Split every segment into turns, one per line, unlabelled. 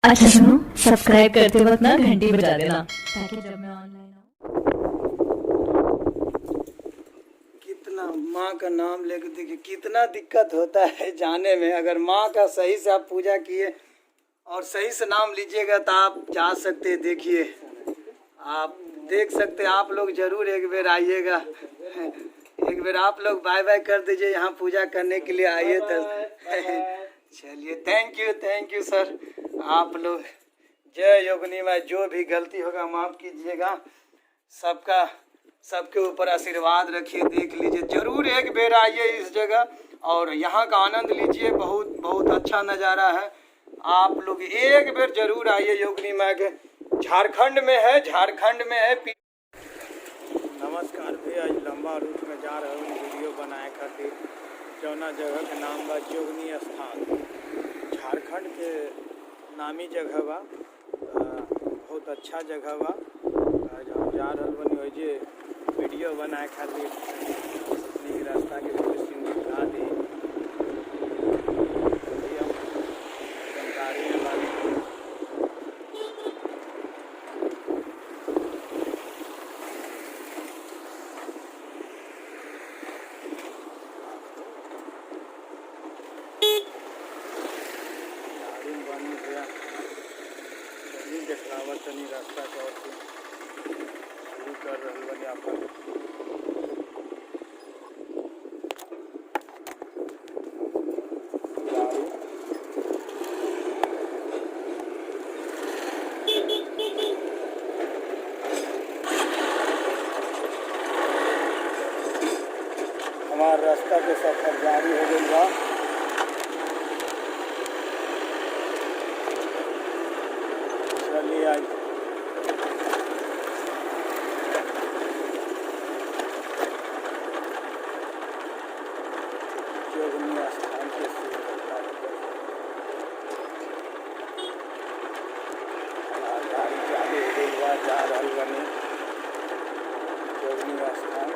अच्छा सुनो, सब्सक्राइब करते वक्त ना घंटी बजा देना ताकि जब मैं ऑनलाइन
कितना माँ का नाम लेके देखिए कितना दिक्कत होता है जाने में। अगर माँ का सही से आप पूजा किए और सही से नाम लीजिएगा तो आप जा सकते हैं। देखिए आप देख सकते हैं, आप लोग ज़रूर एक बार आइएगा, एक बार आप लोग बाय बाय कर दीजिए। यहाँ पूजा करने के लिए आइए तो चलिए, थैंक यू सर। आप लोग जय योगिनी माँ। जो भी गलती होगा माफ़ कीजिएगा। सबके ऊपर आशीर्वाद रखिए। देख लीजिए, ज़रूर एक बार आइए इस जगह और यहाँ का आनंद लीजिए। बहुत बहुत अच्छा नज़ारा है। आप लोग एक बार ज़रूर आइए योगिनी माँ के। झारखंड में है। नमस्कार भैया, आज लंबा रूट में जा रहे हूँ वीडियो बनाए खातिर। जौना जगह के नाम बा जोगनी स्थान, झारखंड के नामी जगह बा। बहुत अच्छा जगह बा। आज हम जा रहे बनी वही वीडियो बनाए खातिर। नीक रास्ता के सीन दिखा दी जानकारी में बानी। देखलावा तनी रास्ता के और शुरू कर रहे बनी अपन। हमारा रास्ता के सफर जारी हो गई बा। चलिए आज जोगनी स्थान के गाड़ी चालू हो गई बा। जा रही बनी जोगनी स्थान।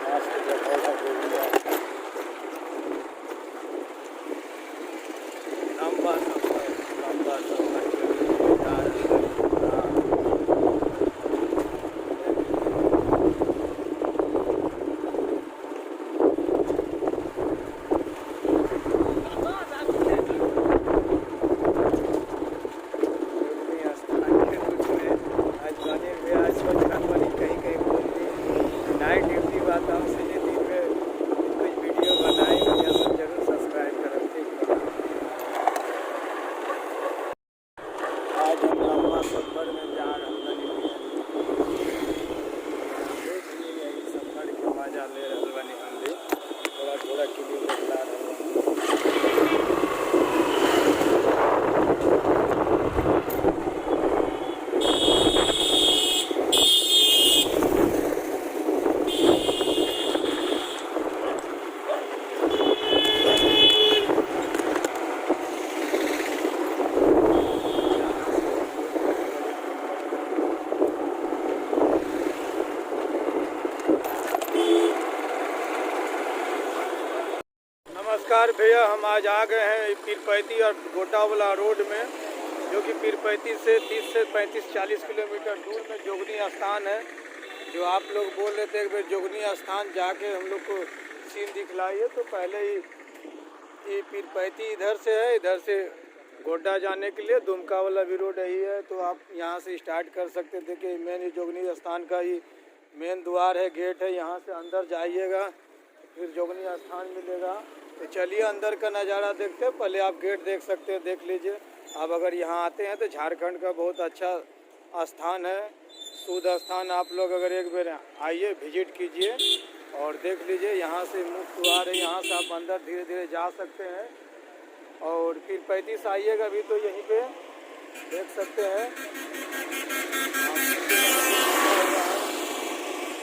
मस्त जगह है जोगनी स्थान। लंबा सफर जा रही है। नाइट ड्यूटी बात हमसे ये दिन में कुछ वीडियो बनाए भैया सब जरूर सब्सक्राइब करते। आज हम लंबा सफर में जा रहे बनी। देख लिए यही सफर के मजा ले रहे बनी। हम भी थोड़ा क्लिप बदला रहे हैं। नमस्कार भैया, हम आज आ गए हैं पीरपैती और गोटावाला रोड में, जो कि पीरपैती से 30 से 35-40 किलोमीटर दूर में जोगनी स्थान है। जो आप लोग बोल रहे थे एक बार जोगनी स्थान जाके हम लोग को सीन दिखलाइए, तो पहले ही ये पीरपैती इधर से है। इधर से गोड्डा जाने के लिए दुमका वाला भी रोड यही है, तो आप यहाँ से स्टार्ट कर सकते थे कि मेन जोगनी स्थान का ही मेन द्वार है, गेट है। यहाँ से अंदर जाइएगा फिर जोगनी स्थान मिलेगा। तो चलिए अंदर का नज़ारा देखते हैं। पहले आप गेट देख सकते हैं, देख लीजिए। आप अगर यहाँ आते हैं तो झारखंड का बहुत अच्छा स्थान है, शुद्ध स्थान। आप लोग अगर एक बार आइए, विजिट कीजिए और देख लीजिए। यहाँ से मुख्य द्वार है, यहाँ से आप अंदर धीरे धीरे जा सकते हैं। और पीरपैती से आइएगा भी तो यहीं पे देख सकते हैं।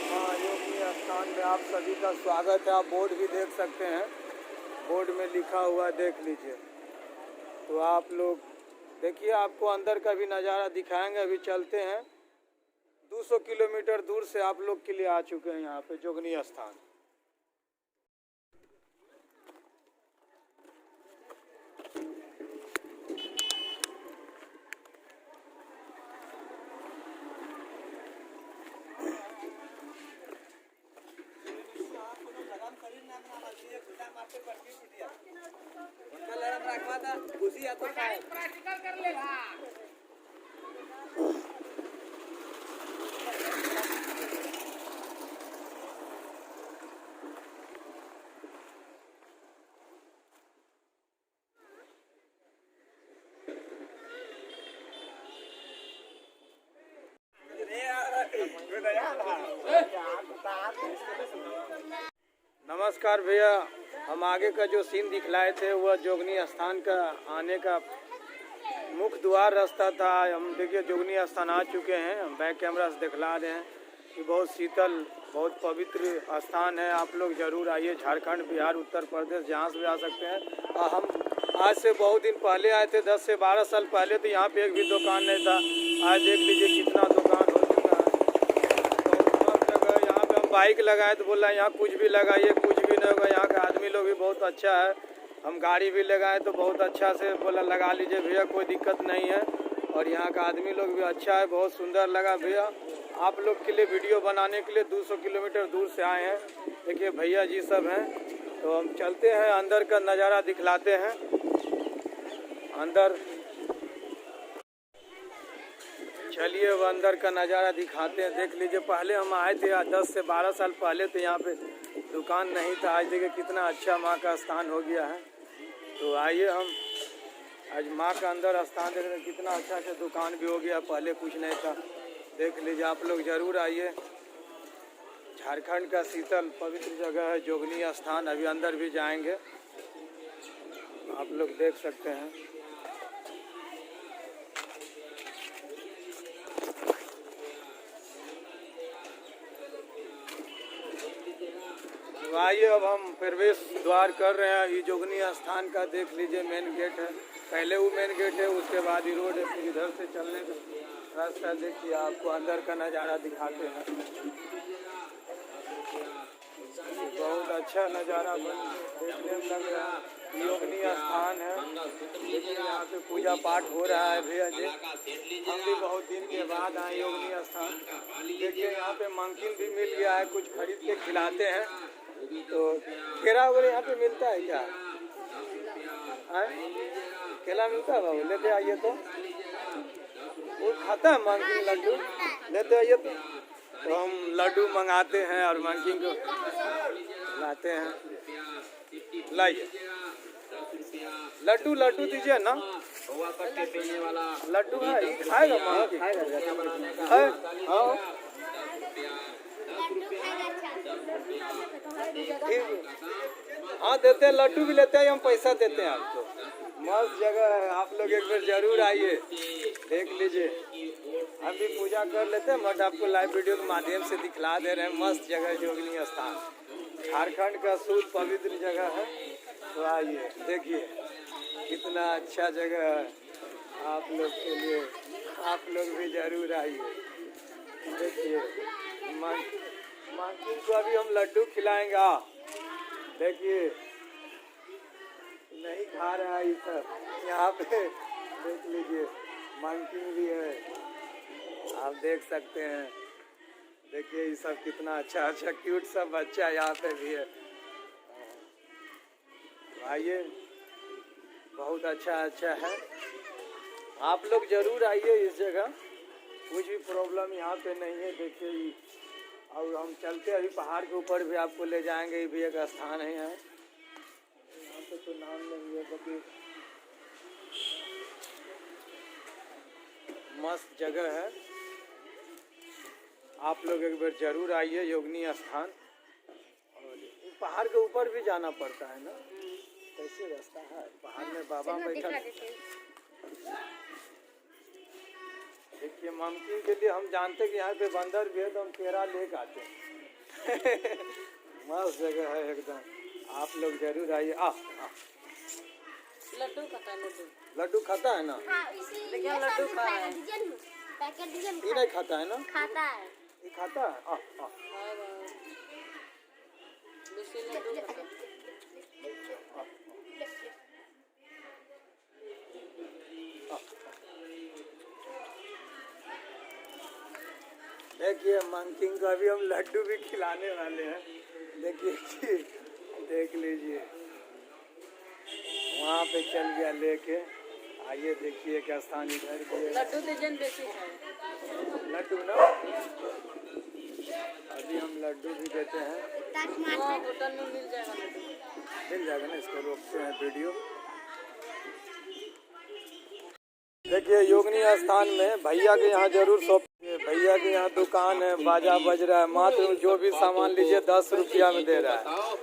हाँ, योगी स्थान में आप सभी का स्वागत है। आप बोर्ड भी देख सकते हैं, बोर्ड में लिखा हुआ देख लीजिए। तो आप लोग देखिए, आपको अंदर का भी नज़ारा दिखाएंगे। अभी चलते हैं। 200 किलोमीटर दूर से आप लोग के लिए आ चुके हैं यहाँ पे जोगनी स्थान। नमस्कार भैया, हम आगे का जो सीन दिखलाए थे वह जोगनी स्थान का आने का मुख्य द्वार रास्ता था। हम देखिए जोगनी स्थान आ चुके हैं, हम बैक कैमरा से दिखला रहे हैं कि बहुत शीतल बहुत पवित्र स्थान है। आप लोग जरूर आइए, झारखंड बिहार उत्तर प्रदेश जहाँ से भी आ सकते हैं। और हम आज से बहुत दिन पहले आए थे, 10 से 12 साल पहले, तो यहाँ पे एक भी दुकान नहीं था। आज देख लीजिए कितना दुकान हो चुका है। बहुत मस्त जगह। यहाँ पे हम बाइक लगाए तो बोला यहाँ कुछ भी लगाइए कुछ भी नहीं होगा। यहाँ का आदमी लोग भी बहुत अच्छा है। हम गाड़ी भी लगाए तो बहुत अच्छा से बोला लगा लीजिए भैया, कोई दिक्कत नहीं है। और यहाँ का आदमी लोग भी अच्छा है, बहुत सुंदर लगा भैया। आप लोग के लिए वीडियो बनाने के लिए 200 किलोमीटर दूर से आए हैं। देखिए भैया जी सब हैं, तो हम चलते हैं अंदर का नज़ारा दिखलाते हैं। अंदर चलिए अब अंदर का नज़ारा दिखाते हैं। देख लीजिए पहले हम आए थे 10 से 12 साल पहले, तो यहाँ पे दुकान नहीं था। आज देखिए कितना अच्छा माँ का स्थान हो गया है। तो आइए हम आज माँ का अंदर स्थान देख रहे हैं, कितना अच्छा अच्छा दुकान भी हो गया, पहले कुछ नहीं था। देख लीजिए आप लोग ज़रूर आइए। झारखंड का शीतल पवित्र जगह है जोगनी स्थान। अभी अंदर भी जाएंगे, आप लोग देख सकते हैं। तो आइए अब हम प्रवेश द्वार कर रहे हैं। ये जोगनी स्थान का देख लीजिए मेन गेट है। पहले वो मेन गेट है, उसके बाद ही रोड है। फिर इधर से चलने का रास्ता देखिए, आपको अंदर का नज़ारा दिखाते हैं। बहुत अच्छा नज़ारा देखने में लग रहा है। योगनी स्थान है, देखिए यहाँ पे पूजा पाठ हो रहा है भैया जी। हम भी बहुत दिन के बाद आए योगनी स्थान। देखिए यहाँ पे मंकिन भी मिल गया है, कुछ खरीद के खिलाते हैं। तो केला वगैरह यहाँ पे मिलता है क्या? केला मिलता है बाबू, लेते आइए। तो वो खाता है मंकिन लड्डू, लेते आइए। तो हम लड्डू मंगाते हैं और मंकिन को लाते हैं। लाइए लड्डू, लड्डू दीजिए ना। लड्डू है, खाएगा मंकिन? है हाँ हाँ, देते हैं लड्डू भी लेते हैं, हम पैसा देते हैं आपको। मस्त जगह है, आप लोग एक बार जरूर आइए, देख लीजिए। हम भी पूजा कर लेते हैं, बट आपको लाइव वीडियो के माध्यम से दिखला दे रहे हैं। मस्त जगह है जोगनी स्थान, झारखंड का शुद्ध पवित्र जगह है। तो आइए देखिए कितना अच्छा जगह है आप लोग के लिए। आप लोग भी जरूर आइए। देखिए मंकिन को अभी हम लड्डू खिलाएंगे। देखिए नहीं खा रहा है ये सब। यहाँ पे देख लीजिए मंकिन भी है, आप देख सकते हैं। देखिए ये सब कितना अच्छा अच्छा क्यूट सब बच्चा यहाँ पे भी है। आइए, बहुत अच्छा अच्छा है। आप लोग जरूर आइए इस जगह, कुछ भी प्रॉब्लम यहाँ पे नहीं है। देखिए और हम चलते अभी पहाड़ के ऊपर भी आपको ले जाएंगे। ये भी एक स्थान है यहाँ पे, तो नाम नहीं है, बाकी मस्त जगह है। आप लोग एक बार जरूर आइए योगनी स्थान। और पहाड़ के ऊपर भी जाना पड़ता है ना, कैसे रास्ता है? पहाड़ में बाबा बैठा। देखिए मंकिन के लिए हम जानते कि यहाँ पे बंदर भी है, तो हम केरा लेके आते हैं। मस्त जगह है एकदम, आप लोग जरूर आइए।
लड्डू खाता है,
लड्डू खाता है ना?
देखिए लड्डू खा रहा है।
ये नहीं खाता है ना?
खाता है,
ये खाता है।
लड्डू खाता है।
देखिए मंकिन को अभी हम लड्डू भी खिलाने वाले हैं। देखिए देख लीजिए यहाँ पे चल गया लेके। आइए देखिए क्या स्थान इधर भी है।
लड्डू दीजन बेची है।
लड्डू ना, अभी हम लड्डू भी देते हैं।
वहाँ होटल में मिल जाएगा लड्डू।
मिल जाएगा ना, इसको रोकते हैं वीडियो। देखिए योगिनी स्थान में भैया के यहाँ जरूर शॉप, भैया के यहाँ दुकान है, बाजा बज रहा है, मात्र जो भी सामान लीजिए 10 रुपया में दे रहा है।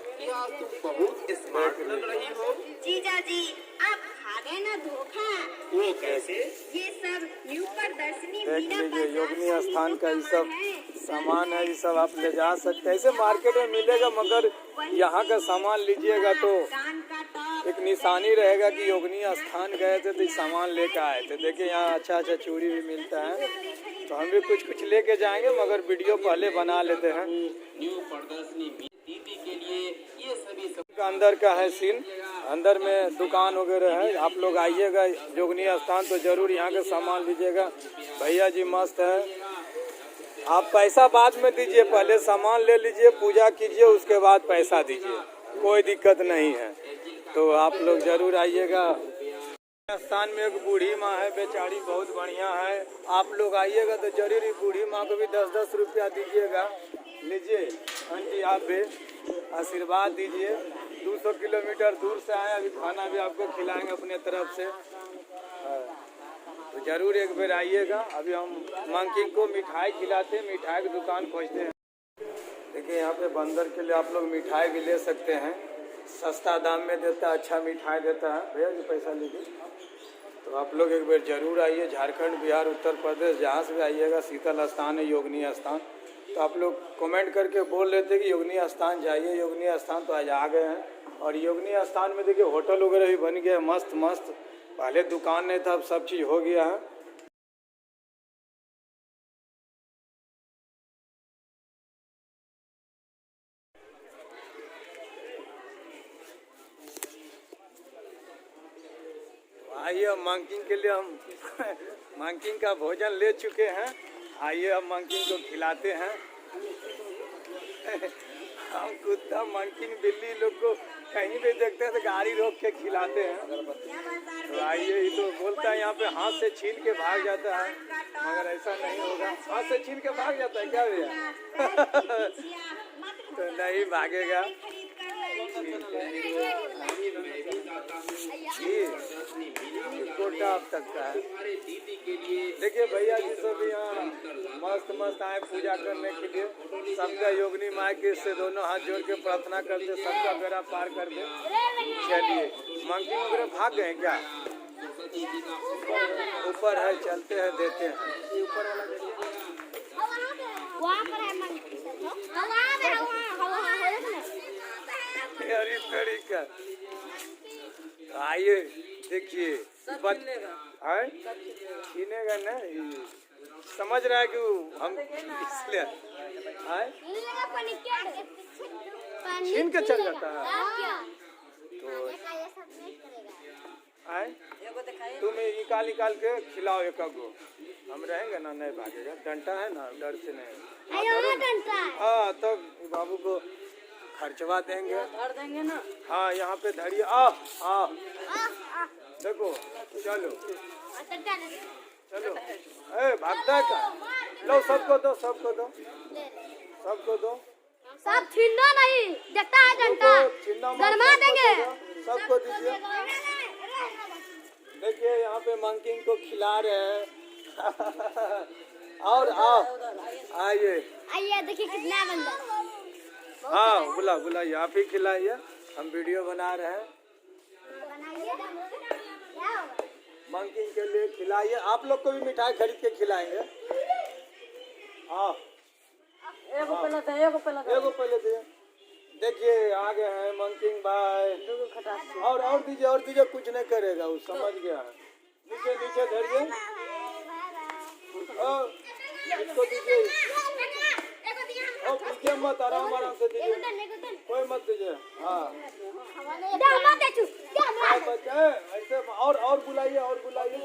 जीजा जी आप खा गए ना धोखा।
वो कैसे?
ये सब न्यू प्रदर्शनी
देख
मीना
लीजिए
बाजार
योगिनी
से
स्थान का ये
लिखा
सब
हुआ है।
सामान है, ये सब आप ले जा सकते हैं। ऐसे मार्केट में मिलेगा, मगर यहाँ का सामान लीजिएगा तो
कान का टॉप
एक निशानी रहेगा कि योगिनी स्थान गए थे तो ये सामान लेकर आए थे। देखिए यहाँ अच्छा अच्छा चूड़ी भी मिलता है, तो हम भी कुछ लेके जाएंगे, मगर वीडियो पहले बना लेते हैं।
न्यू प्रदर्शनी दीदी के लिए ये सभी सब
अंदर का है सीन, अंदर में दुकान वगैरह है। आप लोग आइएगा योगिनी स्थान तो जरूर यहाँ का सामान लीजिएगा। भैया जी मस्त है। आप पैसा बाद में दीजिए, पहले सामान ले लीजिए, पूजा कीजिए, उसके बाद पैसा दीजिए, कोई दिक्कत नहीं है। तो आप लोग जरूर आइएगा। स्थान में एक बूढ़ी माँ है, बेचारी बहुत बढ़िया है। आप लोग आइएगा तो जरूर ही बूढ़ी माँ को भी 10-10 रुपया दीजिएगा। लीजिए आंटी, आप भी आशीर्वाद दीजिए। 200 किलोमीटर दूर से आए, अभी खाना भी आपको खिलाएंगे अपने तरफ से। तो जरूर एक बार आइएगा। अभी हम मंकिंग को मिठाई खिलाते हैं, मिठाई की दुकान खोजते हैं। देखिए यहाँ पे बंदर के लिए आप लोग मिठाई भी ले सकते हैं, सस्ता दाम में देता है, अच्छा मिठाई देता है। भैया जी पैसा लीजिए। तो आप लोग एक बार जरूर आइए। झारखंड, बिहार, उत्तर प्रदेश जहाँ से भी आइएगा, शीतल स्थान है, योगिनी स्थान। तो आप लोग कमेंट करके बोल रहे थे कि योगिनी स्थान जाइए, योगिनी स्थान, तो आज आ गए हैं। और योगिनी स्थान में देखिए होटल वगैरह भी बन गया है, मस्त मस्त। पहले दुकान नहीं था, अब सब चीज़ हो गया है। आइए मंकिंग के लिए हम मंकिंग का भोजन ले चुके हैं। आइए हम मंकिंग को खिलाते हैं। हम कुत्ता मंकिंग बिल्ली लोग को कहीं भी देखते हैं तो गाड़ी रोक के खिलाते हैं। तो आइए, ये तो बोलता है यहाँ पे हाथ से छीन के भाग जाता है, मगर ऐसा नहीं होगा। हाथ से छीन के भाग जाता है क्या भैया? तो नहीं भागेगा। कोटा अब तक का है। देखिए भैया जी सब यहाँ मस्त मस्त आए पूजा करने के लिए। सबका योगिनी माँ के से दोनों हाथ जोड़ के प्रार्थना करते, सबका बेड़ा पार कर दे। चलिए मंकी वगैरह भाग गए क्या? ऊपर है, चलते हैं, देते हैं। ये ऊपर वाला देखिए,
वहाँ पर है मंकी।
अरे तरीका। आइए देखिए, छीनेगा ना, समझ रहा है कि हम इसलिए छीन के चल जाता है। तो तुम निकाल के खिलाओ एक गो, हम रहेंगे ना, नहीं भागेगा। डंटा है ना, डर से नहीं। हाँ तब बाबू को खर्चवा देंगे,
भर देंगे ना।
हाँ यहाँ पे धरिए। देखो, चलो चलो, ए भागता है क्या? लो सबको दो, सबको दो, सबको दो।
सब छीनना नहीं, देखता है डंटा, गरमा देंगे।
सबको दीजिए। देखिए यहाँ पे मंकिंग को खिला रहे हैं। और आओ, आइए
आइए देखिए कितना बंदा।
हाँ बुलाइए, आप ही खिलाइए, हम वीडियो बना रहे हैं। मंकिंग के लिए खिलाइए। आप लोग को भी मिठाई खरीद के खिलाएंगे। हाँ
एगो पहले
दिए। देखिए आ गए हैं मंकिंग भाई। और दीजिए, कुछ नहीं करेगा, वो समझ गया है। नीचे धरिए, इसको दीजिए। दीजिए मत, आराम से दीजिए, कोई मत दीजिए। हाँ ऐसे और बुलाइए, आओ सबको बुलाइए,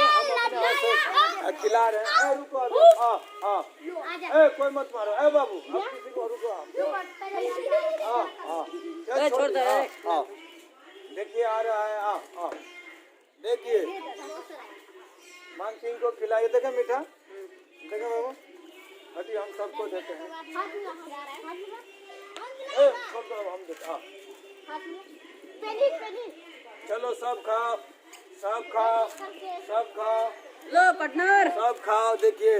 हम अपने हाथ से खिला रहे हैं। रुको, कोई मत मारो। बाबू आप किसी को रुको। आओ देखिए आ रहा है, आओ देखिए मानसिंह को खिलाइए। देखे मीठा, देखे बाबू, अभी हम सबको देते हैं। हम देते, चलो सब खाओ, सब खाओ, सब खाओ,
लो पार्टनर
सब खाओ। देखिए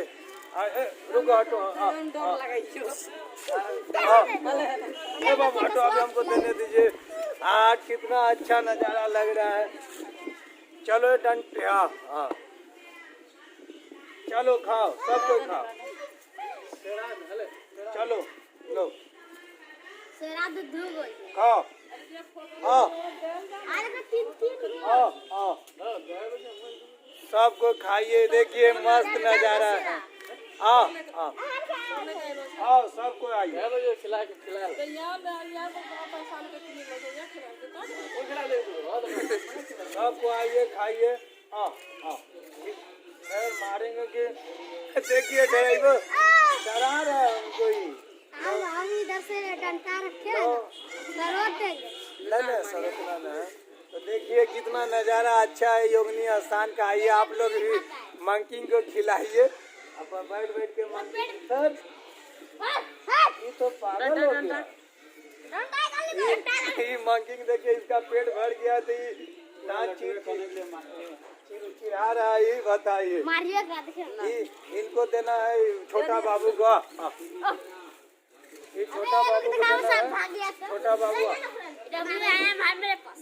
रुको, हटो, बाबू हटो, अभी हमको देने दीजिए। आज कितना अच्छा नज़ारा लग रहा है। चलो डंटे, हाँ चलो खाओ, सब कोई खाओ, चलो लो खाओ, सबको खाइए। देखिए मस्त नज़ारा है। आओ सबको आइए, सबको आइए खाइए। मारेंगे कि देखिए ड्राइवर डरा रहा है हमको ही।
हम इधर से डंडा रखे
नहीं सरोकना है। तो देखिए कितना नज़ारा अच्छा है योगिनी स्थान का। आइए आप लोग भी मंकी को खिलाइए। अब बैठ के मंकी, सर ये तो पागल हो गया। ये मंकी देखिए इसका पेट भर गया तो चिढ़ा रहा है। ये बताइए इनको देना है छोटा बाबू को, ये छोटा बाबू को देना है। छोटा बाबू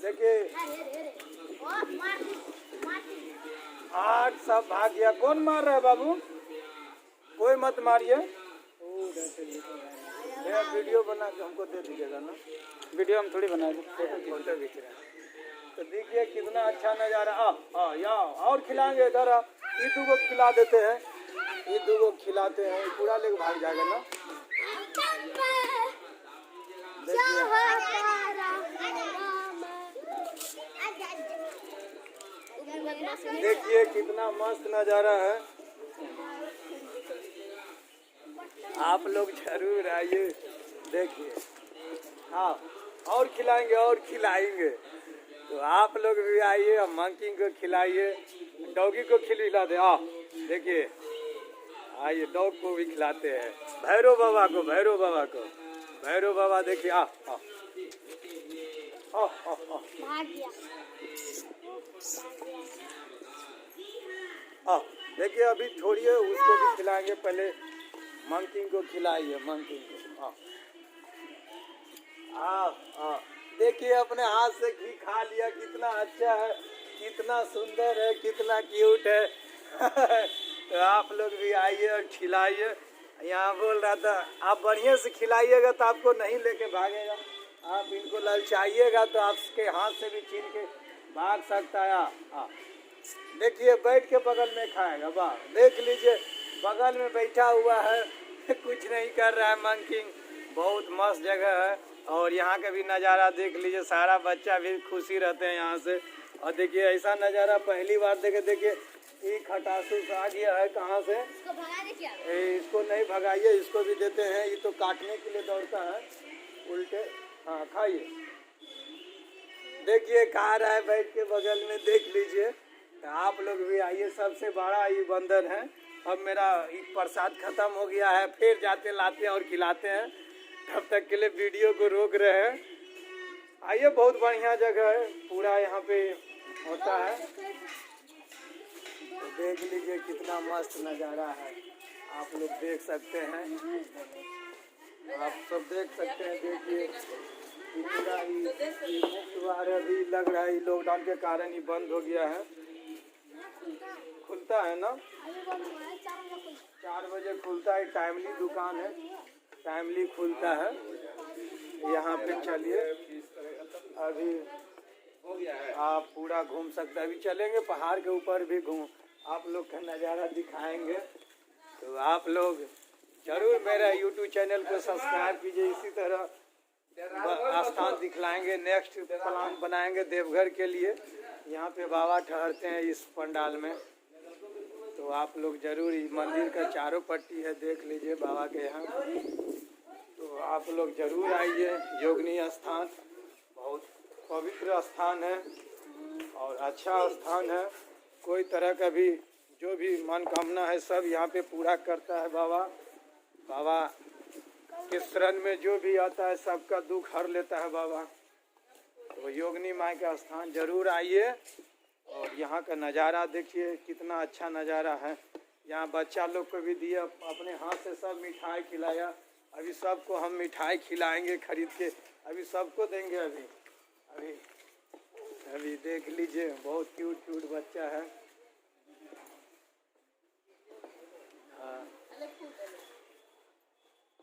देखिए आठ सब भाग गया। कौन मार रहा है बाबू? कोई मत मारिए, वीडियो बना के हमको दे दीजिएगा ना। वीडियो हम थोड़ी बना दें, फोटो खींच रहे हैं। तो देखिए कितना अच्छा नज़ारा। या और खिलाएंगे इधर, ये दो को खिला देते हैं, ये दो को खिलाते हैं, पूरा लेके भाग जाएगा ना। देखिए कितना मस्त नज़ारा है। आप लोग जरूर आइए देखिए। हाँ और खिलाएंगे और खिलाएंगे, तो आप लोग भी आइए और मंकी को खिलाइए, डॉगी को खिला दे। देखिए आइए डॉग को भी खिलाते हैं। भैरव बाबा को, भैरव बाबा को, भैरव बाबा देखिए। देखिए अभी छोड़िए, उसको भी खिलाएंगे। पहले मंकी को खिलाइए, मंकी को। देखिए अपने हाथ से घी खा लिया, कितना अच्छा है, कितना सुंदर है, कितना क्यूट है। तो आप लोग भी आइए और खिलाइए। यहाँ बोल रहा था आप बढ़िया से खिलाइएगा तो आपको नहीं लेके भागेगा। आप इनको ललचाइएगा तो आपके हाथ से भी छीन के भाग सकता है। देखिए बैठ के बगल में खाएगा। वाह देख लीजिए बगल में बैठा हुआ है, कुछ नहीं कर रहा है मंकी। बहुत मस्त जगह है और यहाँ का भी नज़ारा देख लीजिए। सारा बच्चा भी खुशी रहते हैं यहाँ से। और देखिए ऐसा नज़ारा पहली बार देखे। देखिए ये खटासू आ गया है कहाँ से, इसको नहीं भगाइए, इसको भी देते हैं। ये तो काटने के लिए दौड़ता है उल्टे। हाँ खाइए, देखिए खा रहा है बैठ के बगल में, देख लीजिए। तो आप लोग भी आइए। सबसे बड़ा ये बंदर है। अब मेरा प्रसाद खत्म हो गया है, फिर जाते लाते हैं और खिलाते हैं। तब तक के लिए वीडियो को रोक रहे हैं। आइए बहुत बढ़िया जगह है, पूरा यहाँ पे होता है। तो देख लीजिए कितना मस्त नज़ारा है, आप लोग देख सकते हैं, आप सब देख सकते हैं। देखिए पूरा ही मुफ्त बार अभी लग रहा है, लॉकडाउन के कारण ही बंद हो गया है। खुलता है ना 4 बजे खुलता है, टाइमली दुकान है, टाइमली खुलता है यहाँ पे। चलिए अभी आप पूरा घूम सकते हैं। अभी चलेंगे पहाड़ के ऊपर भी घूम, आप लोग का नज़ारा दिखाएंगे। तो आप लोग जरूर मेरा YouTube चैनल को सब्सक्राइब कीजिए। इसी तरह स्थान दिखलाएंगे, नेक्स्ट प्लान बनाएंगे देवघर के लिए। यहाँ पे बाबा ठहरते हैं इस पंडाल में। तो आप लोग जरूर, मंदिर का चारों पट्टी है, देख लीजिए बाबा के यहाँ। तो आप लोग जरूर आइए योगिनी स्थान। पवित्र स्थान है और अच्छा स्थान है। कोई तरह का भी जो भी मनोकामना है सब यहाँ पे पूरा करता है बाबा। बाबा के शरण में जो भी आता है सबका दुख हर लेता है बाबा। तो योगिनी माई का स्थान जरूर आइए और यहाँ का नज़ारा देखिए कितना अच्छा नज़ारा है। यहाँ बच्चा लोग को भी दिया, अपने हाथ से सब मिठाई खिलाया। अभी सबको हम मिठाई खिलाएंगे खरीद के, अभी सबको देंगे। अभी देख लीजिए बहुत क्यूट क्यूट बच्चा है। हाँ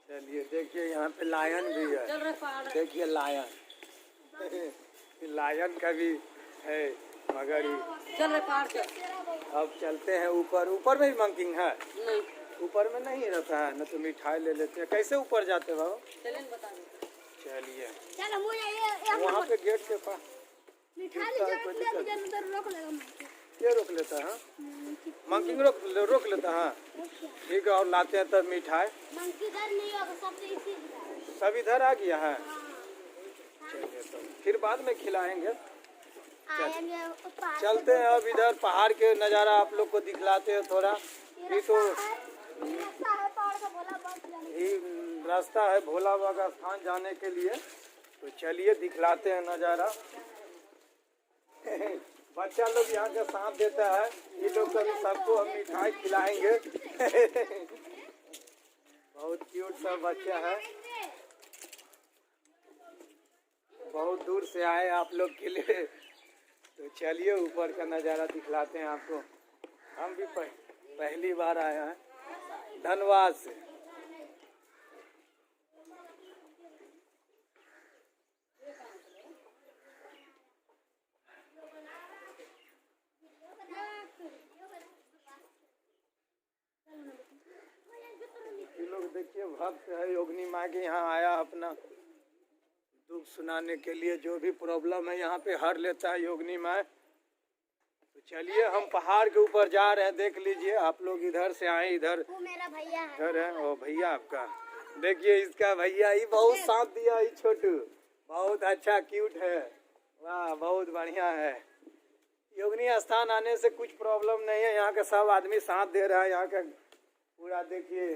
चलिए देखिए यहाँ पे लायन भी है, देखिए लायन लायन का भी है मगर
चल रहे पहाड़ पे।
अब चलते हैं ऊपर। ऊपर में भी मंकिंग है?
नहीं,
ऊपर में नहीं रहता है, न तो मिठाई ले लेते हैं। कैसे ऊपर जाते हो बाबा?
चलें बता दो।
चलिए
चलो मुझे
वहाँ पे गेट के पास
मिठाई रोक लेगा।
क्या रोक लेता है? मंकिंग रोक लेता है। ठीक है और लाते हैं तब मिठाई।
मंकी इधर नहीं होगा, सब इसी
सब इधर आ गया है। चलिए तो फिर बाद में खिलाएंगे।
आएंगे।
चलते हैं अब इधर पहाड़ के नज़ारा आप लोग को दिखलाते हैं थोड़ा। ये तो
रास्ता है पहाड़ का भोला बाबा जाने।
ये रास्ता है भोला बाबा का स्थान जाने के लिए। तो चलिए दिखलाते हैं नज़ारा। बच्चा लोग यहाँ का साथ देता है। ये लोग कभी सबको हम मिठाई खिलाएंगे। बहुत क्यूट सा बच्चा है। बहुत दूर से आए आप लोग के लिए। तो चलिए ऊपर का नज़ारा दिखलाते हैं आपको। हम भी पहली बार आए हैं धनबाद से। ये लोग देखिए भक्त है योगिनी माँ के यहाँ आया अपना दुख सुनाने के लिए। जो भी प्रॉब्लम है यहाँ पे हर लेता है योगिनी माँ। तो चलिए हम पहाड़ के ऊपर जा रहे हैं। देख लीजिए आप लोग इधर से आए, इधर
वो मेरा भैया है।
इधर है। ओ भैया आपका, देखिए इसका भैया ही बहुत साथ दिया। ही छोटू बहुत अच्छा क्यूट है। वाह बहुत बढ़िया है। योगिनी स्थान आने से कुछ प्रॉब्लम नहीं है। यहाँ का सब आदमी साथ दे रहा है। यहाँ का पूरा देखिए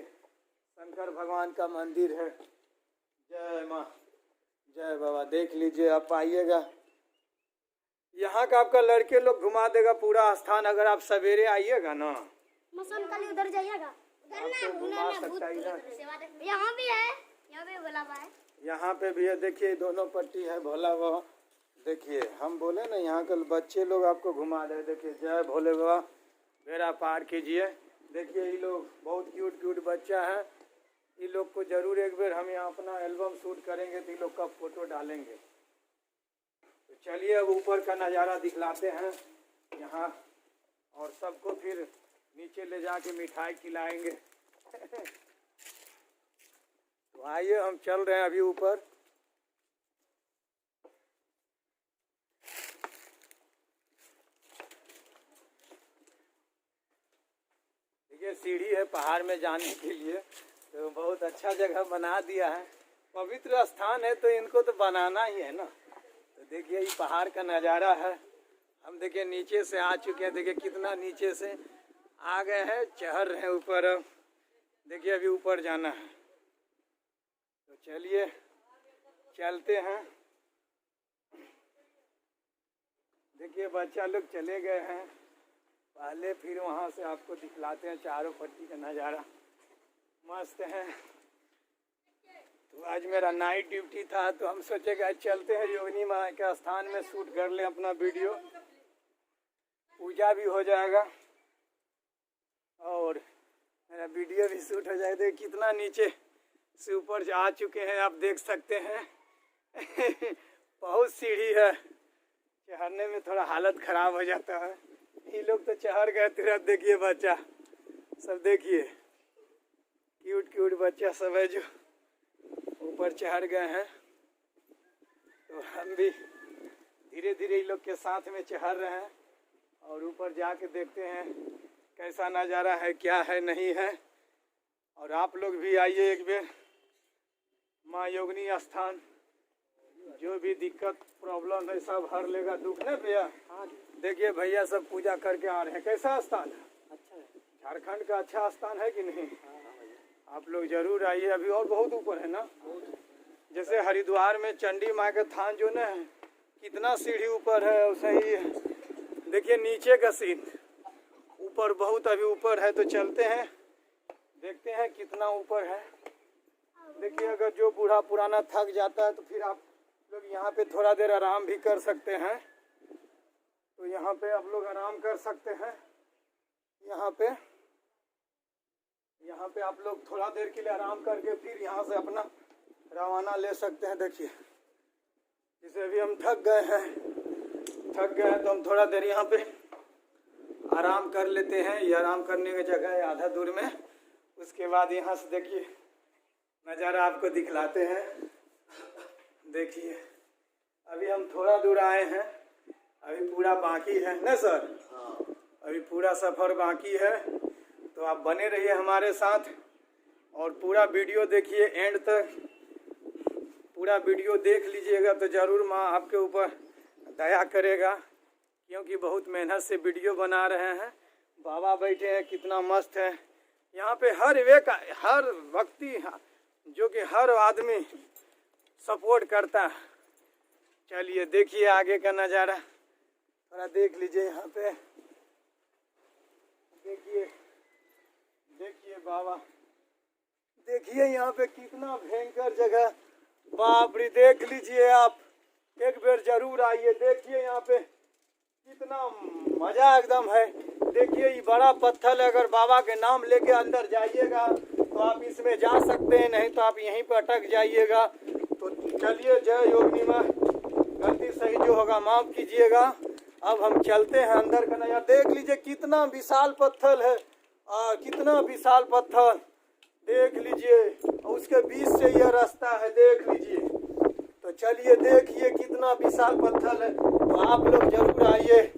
शंकर भगवान का मंदिर है। जय माँ जय बाबा। देख लीजिए आप आइएगा, यहाँ का आपका लड़के लोग घुमा देगा पूरा स्थान। अगर आप सवेरे आइएगा ना
मौसम कल उधर जाइएगा।
आपको घुमा सकता है इधर।
यहाँ भी है, यहाँ भी भोला बाबा है।
यहाँ पे भी है देखिए, दोनों पट्टी है भोला बाबा। देखिए हम बोले ना यहाँ के बच्चे लोग आपको घुमा दे। देखिए जय भोले बाबा, बेड़ा पार कीजिए। देखिए ये लोग बहुत क्यूट क्यूट बच्चा है। ये लोग को जरूर एक बार हम यहाँ अपना एल्बम शूट करेंगे तो ये लोग का फोटो डालेंगे। तो चलिए अब ऊपर का नज़ारा दिखलाते हैं यहाँ और सबको फिर नीचे ले जाके मिठाई खिलाएंगे। तो आइए हम चल रहे हैं अभी ऊपर। देखिए सीढ़ी है पहाड़ में जाने के लिए। तो बहुत अच्छा जगह बना दिया है। पवित्र स्थान है तो इनको तो बनाना ही है ना। तो देखिए ये पहाड़ का नज़ारा है। हम देखिए नीचे से आ चुके हैं। देखिए कितना नीचे से आ गए हैं, चढ़ रहे हैं ऊपर। देखिए अभी ऊपर जाना है। तो चलिए चलते हैं। देखिए बच्चा लोग चले गए हैं पहले, फिर वहाँ से आपको दिखलाते हैं चारों पट्टी का नज़ारा। मस्त है। तो आज मेरा नाइट ड्यूटी था तो हम सोचे कि आज चलते हैं योगिनी माँ के स्थान में शूट कर लें अपना वीडियो। पूजा भी हो जाएगा और मेरा वीडियो भी शूट हो जाएगा। देखिए कितना नीचे से ऊपर जा चुके हैं आप देख सकते हैं। बहुत सीढ़ी है, चढ़ने में थोड़ा हालत ख़राब हो जाता है। ये लोग तो चढ़ गए तुरंत। देखिए बच्चा सब, देखिए क्यूट क्यूट बच्चा सब है जो ऊपर चढ़ गए हैं। तो हम भी धीरे धीरे ये लोग के साथ में चढ़ रहे हैं और ऊपर जाके देखते हैं कैसा नज़ारा है, क्या है नहीं है। और आप लोग भी आइए एक बार माँ योगिनी स्थान जो भी दिक्कत प्रॉब्लम है सब हर लेगा दुख ना भैया। देखिए भैया सब पूजा करके आ रहे हैं। कैसा स्थान है?
अच्छा है।
झारखंड का अच्छा स्थान है कि नहीं? आप लोग जरूर आइए। अभी और बहुत ऊपर है ना, जैसे हरिद्वार में चंडी माँ का थान जो ना है, कितना सीढ़ी ऊपर है, वैसे ही देखिए नीचे का सीन, ऊपर बहुत अभी ऊपर है। तो चलते हैं, देखते हैं कितना ऊपर है। देखिए अगर जो बूढ़ा पुराना थक जाता है तो फिर आप लोग यहाँ पे थोड़ा देर आराम भी कर सकते हैं। तो यहाँ पे आप लोग आराम कर सकते हैं। यहाँ पे आप लोग थोड़ा देर के लिए आराम करके फिर यहाँ से अपना रवाना ले सकते हैं। देखिए जैसे अभी हम थक गए हैं तो हम थोड़ा देर यहाँ पे आराम कर लेते हैं। ये आराम करने की जगह है आधा दूर में। उसके बाद यहाँ से देखिए नज़ारा आपको दिखलाते हैं। देखिए अभी हम थोड़ा दूर आए हैं, अभी पूरा बाकी है ना सर? अभी पूरा सफ़र बाकी है। तो आप बने रहिए हमारे साथ और पूरा वीडियो देखिए एंड तक। पूरा वीडियो देख लीजिएगा तो ज़रूर माँ आपके ऊपर दया करेगा, क्योंकि बहुत मेहनत से वीडियो बना रहे हैं। बाबा बैठे हैं, कितना मस्त है। यहाँ पे हर व्यक्ति जो कि हर आदमी सपोर्ट करता है। चलिए देखिए आगे का नज़ारा थोड़ा देख लीजिए। यहाँ पे देखिए बाबा, देखिए यहाँ पे कितना भयंकर जगह, बाप रे। देख लीजिए आप, एक बार जरूर आइए। देखिए यहाँ पे कितना मजा एकदम है। देखिए ये बड़ा पत्थर है, अगर बाबा के नाम लेके अंदर जाइएगा तो आप इसमें जा सकते हैं, नहीं तो आप यहीं पर अटक जाइएगा। तो चलिए जय योगिनी माँ, गलती सही जो होगा माफ कीजिएगा। अब हम चलते हैं अंदर का नज़ारा। देख लीजिए कितना विशाल पत्थर है, कितना विशाल पत्थर देख लीजिए। और उसके बीच से यह रास्ता है, देख लीजिए। तो चलिए देखिए कितना विशाल पत्थर है। तो आप लोग जरूर आइए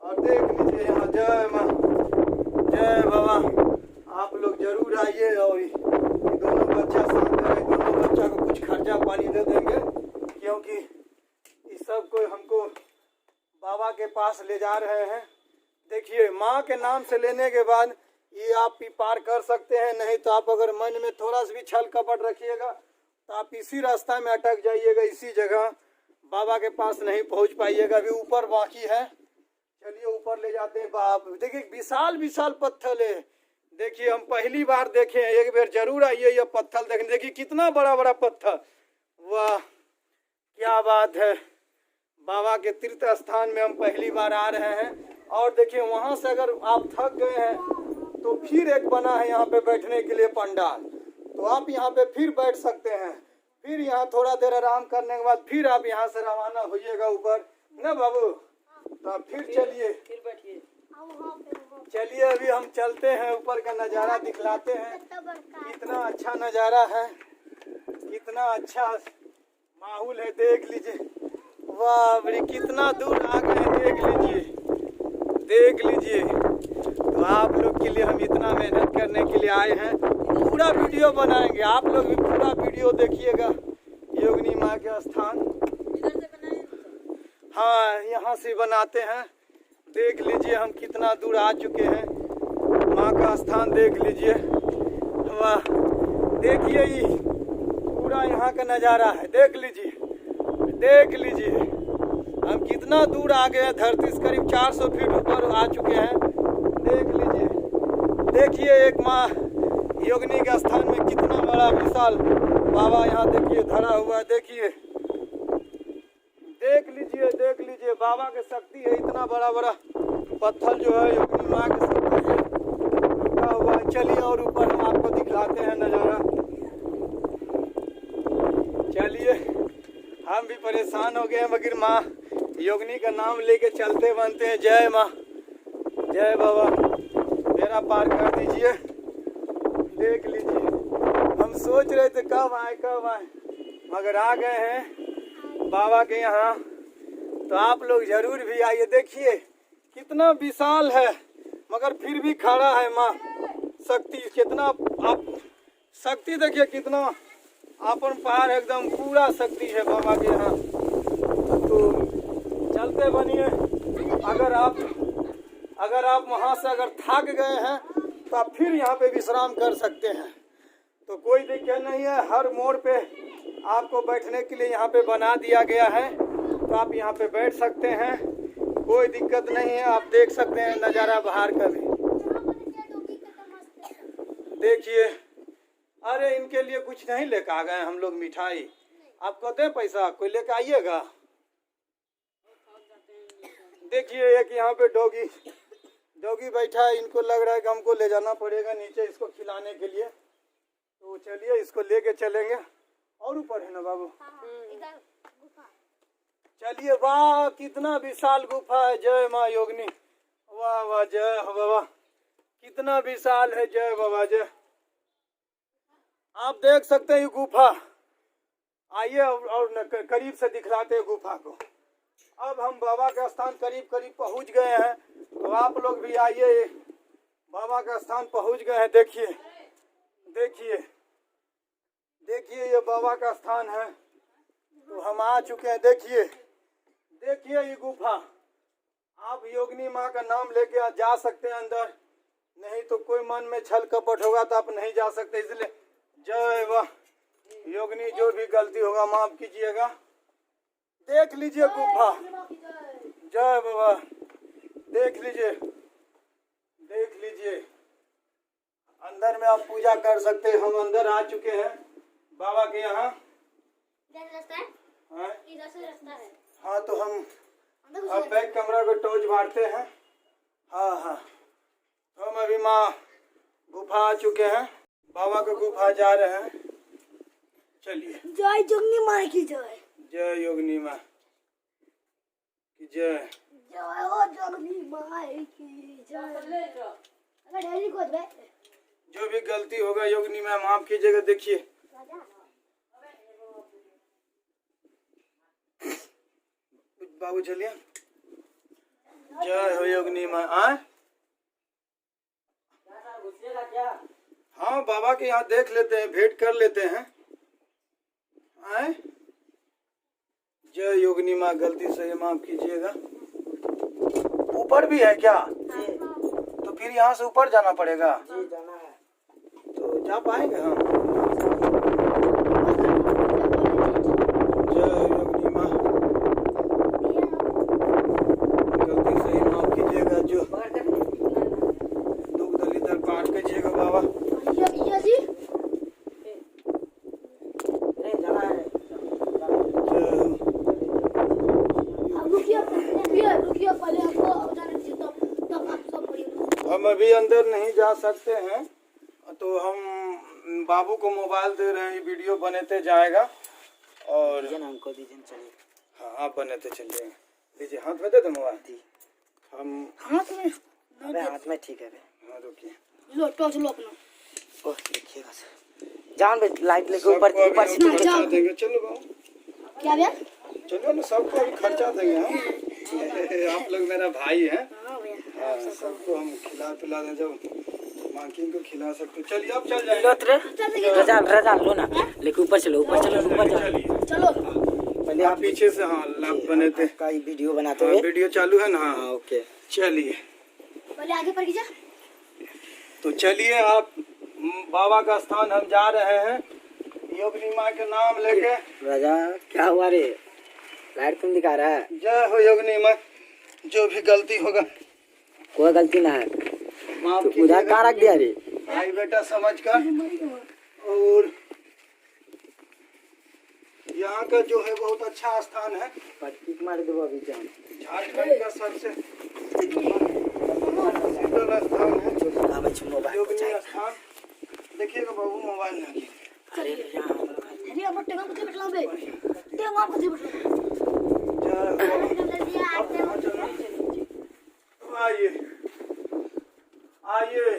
और देख लीजिए यहाँ। जय माँ, जय बाबा। आप लोग जरूर आइए। और ये दोनों बच्चा शांत है, दोनों बच्चा को कुछ खर्चा पानी दे देंगे, क्योंकि इस सब को हमको बाबा के पास ले जा रहे हैं। देखिए माँ के नाम से लेने के बाद ये आप भी पार कर सकते हैं, नहीं तो आप अगर मन में थोड़ा सा भी छल कपट रखिएगा तो आप इसी रास्ता में अटक जाइएगा, इसी जगह बाबा के पास नहीं पहुंच पाइएगा। अभी ऊपर बाकी है। चलिए ऊपर ले जाते हैं। बाप देखिए विशाल विशाल पत्थर है। देखिए हम पहली बार देखे हैं, एक बार जरूर आइए यह पत्थर देखने। देखिए कितना बड़ा बड़ा पत्थर, वाह क्या बात है। बाबा के तीर्थ स्थान में हम पहली बार आ रहे हैं। और देखिए वहाँ से अगर आप थक गए हैं तो फिर एक बना है यहाँ पे बैठने के लिए पंडाल, तो आप यहाँ पे फिर बैठ सकते हैं। फिर यहाँ थोड़ा देर आराम करने के बाद फिर आप यहाँ से रवाना होइएगा ऊपर ना बाबू। तो आप फिर चलिए,
फिर बैठिए।
चलिए अभी हम चलते हैं, ऊपर का नज़ारा दिखलाते हैं। कितना अच्छा नज़ारा है, कितना अच्छा माहौल है, देख लीजिए। वाह बड़ी कितना दूर आ गए, देख लीजिए, देख लीजिए। तो आप लोग के लिए हम इतना मेहनत करने के लिए आए हैं। पूरा वीडियो बनाएंगे, आप लोग भी पूरा वीडियो देखिएगा। योगिनी माँ के स्थान,
इधर से बनाए।
हाँ यहाँ से बनाते हैं। देख लीजिए हम कितना दूर आ चुके हैं। माँ का स्थान देख लीजिए, वाह। देखिए ये पूरा यहाँ का नज़ारा है, देख लीजिए, देख लीजिए। हम कितना दूर आ गए हैं, धरती से करीब 400 फीट ऊपर आ चुके हैं। देख लीजिए, देखिए एक माँ योगिनी के स्थान में कितना बड़ा विशाल बाबा यहाँ देखिए धरा हुआ है। देखिए, देख लीजिए, देख लीजिए बाबा की शक्ति है। इतना बड़ा बड़ा पत्थर जो है योगिनी माँ की शक्ति से रखा हुआ है। चलिए और ऊपर हम आपको दिखलाते हैं नज़ारा। चलिए हम भी परेशान हो गए हैं, मगर माँ योगिनी का नाम लेके चलते बनते हैं। जय माँ, जय बाबा, मेरा पार कर दीजिए। देख लीजिए हम सोच रहे थे कब आए, मगर आ गए हैं बाबा के यहाँ। तो आप लोग जरूर भी आइए। देखिए कितना विशाल है, मगर फिर भी खड़ा है माँ शक्ति। कितना आप शक्ति देखिए, कितना अपन पार एकदम पूरा शक्ति है बाबा के यहाँ। तो चलते बनिए। अगर आप वहाँ से अगर थक गए हैं तो आप फिर यहाँ पे विश्राम कर सकते हैं, तो कोई दिक्कत नहीं है। हर मोड़ पे आपको बैठने के लिए यहाँ पे बना दिया गया है, तो आप यहाँ पे बैठ सकते हैं, कोई दिक्कत नहीं है। आप देख सकते हैं नज़ारा बाहर का भी देखिए। अरे इनके लिए कुछ नहीं लेकर आ गए हम लोग, मिठाई आपको दें पैसा, कोई लेकर आइएगा। देखिए एक यहाँ पे डॉगी बैठा है, इनको लग रहा है कि हमको ले जाना पड़ेगा नीचे इसको खिलाने के लिए, तो चलिए इसको लेके चलेंगे। और ऊपर है ना बाबू, चलिए। वाह कितना विशाल गुफा है, जय माँ योगिनी। वाह वाह, जय हो बाबा, कितना विशाल है, जय बाबा जय। आप देख सकते हैं ये गुफा। आइए और करीब से दिखलाते हैं गुफा को। अब हम बाबा का स्थान करीब पहुंच गए हैं, तो आप लोग भी आइए, बाबा का स्थान पहुंच गए हैं। देखिए देखिए देखिए, ये बाबा का स्थान है, तो हम आ चुके हैं। देखिए देखिए ये गुफा। आप योगिनी माँ का नाम लेके जा सकते हैं अंदर, नहीं तो कोई मन में छल कपट होगा तो आप नहीं जा सकते। इसलिए जय वाह योगिनी, जो भी गलती होगा माफ कीजिएगा। देख लीजिए गुफा, जय बाबा, देख लीजिए अंदर में आप पूजा कर सकते हैं। हम अंदर आ चुके हैं बाबा के यहाँ। हाँ तो हम अब बैक कैमरा को टॉर्च मारते हैं। हाँ तो हम अभी माँ गुफा आ चुके हैं, बाबा का गुफा जा रहे हैं। चलिए।
जय जोगनी माँ की जय।
जय योगिनी माँ की जय।
जय हो जोगनी माँ की जय।
जो भी गलती होगा योगिनी माँ माफ कीजिएगा। देखिए बाबू चलिए। जय हो योगिनी माँ। हाँ बाबा के यहाँ देख लेते हैं, भेंट कर लेते हैं। आए जय योगिनी माँ, गलती से माफ कीजिएगा। ऊपर भी है क्या? तो फिर यहाँ से ऊपर जाना पड़ेगा।
जाना है
तो जा पाएंगे हम? जय योगिनी माँ, गलती से माफ कीजिएगा। जो दुख दलिदर पार कीजिएगा बाबा। हम अभी अंदर नहीं जा सकते हैं, तो हम बाबू को मोबाइल दे रहे हैं, ये वीडियो बनाते जाएगा। और
हमको दीजिए, चलिए।
हाँ आप बनाते चलिए। लीजिए, हाथ में दे दो मोबाइल। हम
हाथ में?
अबे हाथ में ठीक है।
हाँ रुकिए,
लो टॉर्च लो अपना।
ओह देखिएगा जान बे, लाइट लेके ऊपर से
खर्चा देंगे। चलो बाबू,
क्या भैया?
चलो ना, सबको हम खर्चा देंगे। हम आप लोग मेरा भाई है। हाँ सबको हम खिला पिला दें, जब मांकिंग को खिला सकते। चलिए अब चल जाएंगे।
रजा लो ना, लेके ऊपर चलो।
चलो
पहले
आप पीछे से। हाँ लाभ बने थे
का वीडियो बनाते हुए।
वीडियो चालू है ना? हाँ
ओके
चलिए।
पहले आगे पर कीजिए।
तो चलिए, आप बाबा का स्थान हम जा रहे हैं योगिनी माँ के नाम लेके।
राजा क्या हुआ रे, लाइट तुम दिखा रहा है?
जय हो योगिनी माँ, जो भी गलती होगा
कोई गलती ना है,
माफ
तो उधर कहाँ रख दिया रे?
भाई बेटा समझ कर। और यहाँ का जो है बहुत अच्छा स्थान है,
पट्टी मार दो अभी जान।
झारखंड का सबसे शीतल स्थान है योगिनी स्थान। देखिएगा बाबू, मोबाइल लगी।
अरे
अरे अब टेंगा कुछ बैठला बे, टेंगा कुछ बैठला।
आइए आइए,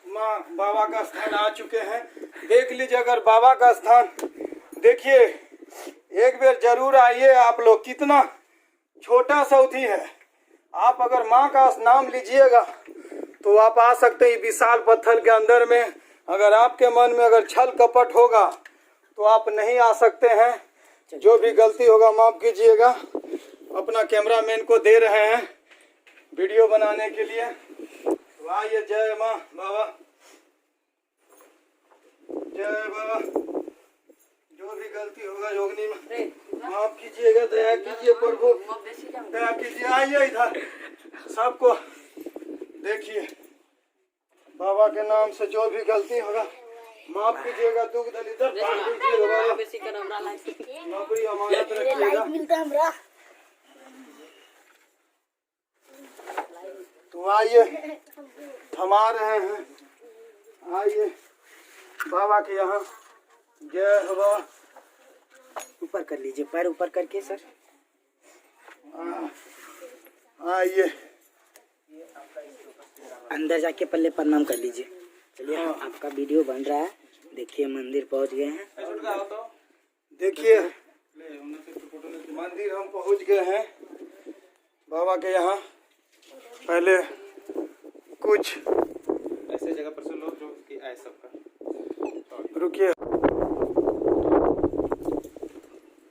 माँ बाबा का स्थान आ चुके हैं। देख लीजिए, अगर बाबा का स्थान देखिए, एक बार जरूर आइए आप लोग। कितना छोटा सौथी है। आप अगर माँ का नाम लीजिएगा तो आप आ सकते हैं विशाल पत्थर के अंदर में। अगर आपके मन में अगर छल कपट होगा तो आप नहीं आ सकते हैं। जो भी गलती होगा माफ़ कीजिएगा। अपना कैमरामैन को दे रहे हैं वीडियो बनाने के लिए। तो आइए, जय माँ बाबा, जय बाबा। जो भी गलती होगा योगिनी में माफ कीजिएगा, दया कीजिए प्रभु, दया कीजिए। आइए इधर, सबको देखिए, बाबा के नाम से जो भी गलती होगा माफ कीजिएगा। दुख दलिदर पार कीजिएगा बाबा, नौकरी अमानत रखिएगा। तो आइए, थमा रहे हैं, आइए बाबा के यहाँ। जय हो बाबा।
ऊपर कर लीजिए, पैर ऊपर करके सर।
आइए,
अंदर जाके पहले प्रणाम कर लीजिए। चलिए, आपका वीडियो बन रहा है। देखिए मंदिर पहुंच गए हैं।
देखिए मंदिर हम पहुंच गए हैं बाबा के यहाँ। पहले कुछ
ऐसे जगह पर से लोग जो कि आए सबका
रुकिए।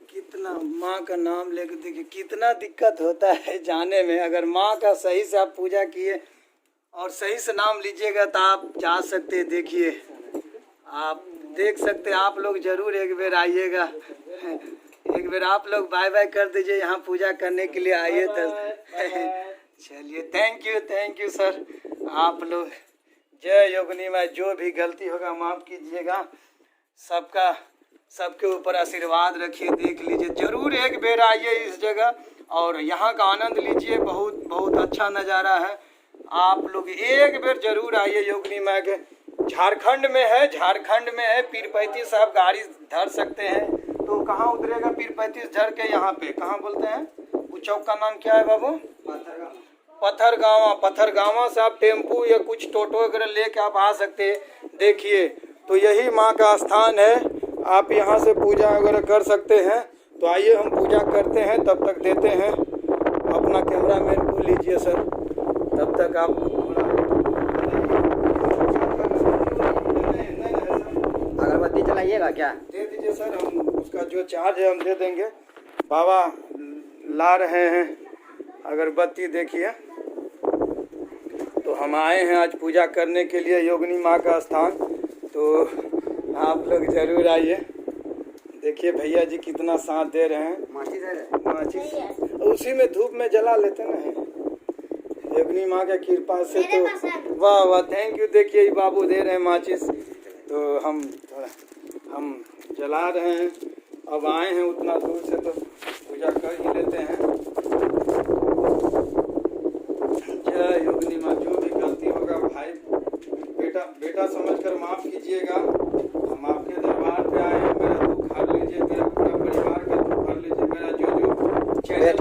कितना माँ का नाम लेके देखिए कितना दिक्कत होता है जाने में। अगर माँ का सही से आप पूजा किए और सही से नाम लीजिएगा तो आप जा सकते। देखिए, आप देख सकते, आप लोग जरूर एक बार आइएगा। एक बार आप लोग बाय बाय कर दीजिए, यहाँ पूजा करने के लिए आइए तो। चलिए, थैंक यू सर। आप लोग जय योगिनी माँ। जो भी गलती होगा माफ़ कीजिएगा। सबके ऊपर आशीर्वाद रखिए। देख लीजिए, जरूर एक बार आइए इस जगह और यहाँ का आनंद लीजिए। बहुत अच्छा नज़ारा है। आप लोग एक बार जरूर आइए योगिनी माँ के। झारखंड में है पीरपैती साहब। गाड़ी धर सकते हैं तो कहाँ उतरेगा? पीरपैती झर के यहाँ पे कहाँ बोलते हैं? वो चौक का नाम क्या है बाबू? पत्थरगामा से आप टेम्पू या कुछ टोटो वगैरह लेके आप आ सकते हैं। देखिए, तो यही माँ का स्थान है। आप यहाँ से पूजा वगैरह कर सकते हैं। तो आइए हम पूजा करते हैं, तब तक देते हैं अपना कैमरामैन को। लीजिए सर, तब तक आप
अगरबत्ती जलाइएगा क्या?
दे दीजिए सर, हम उसका जो चार्ज है हम दे देंगे। बाबा ला रहे हैं अगरबत्ती। देखिए, तो हम आए हैं आज पूजा करने के लिए योगिनी माँ का स्थान। तो आप लोग जरूर आइए। देखिए भैया जी कितना साथ दे रहे हैं। माचिस उसी में धूप में जला लेते ना है योगिनी माँ के कृपा से। तो वाह, थैंक यू। देखिए ये बाबू दे रहे हैं माचिस, तो हम जला रहे हैं। अब आए हैं उतना दूर से तो पूजा कर ही लेते हैं। जय योगिनी माँ। जो भी गलती होगा भाई बेटा समझकर माफ़ कीजिएगा। हम आपके दरबार पे आए हैं। मेरा दुख हर लीजिए, मेरा पूरा परिवार का दुख हर लीजिए। मेरा जो चैनल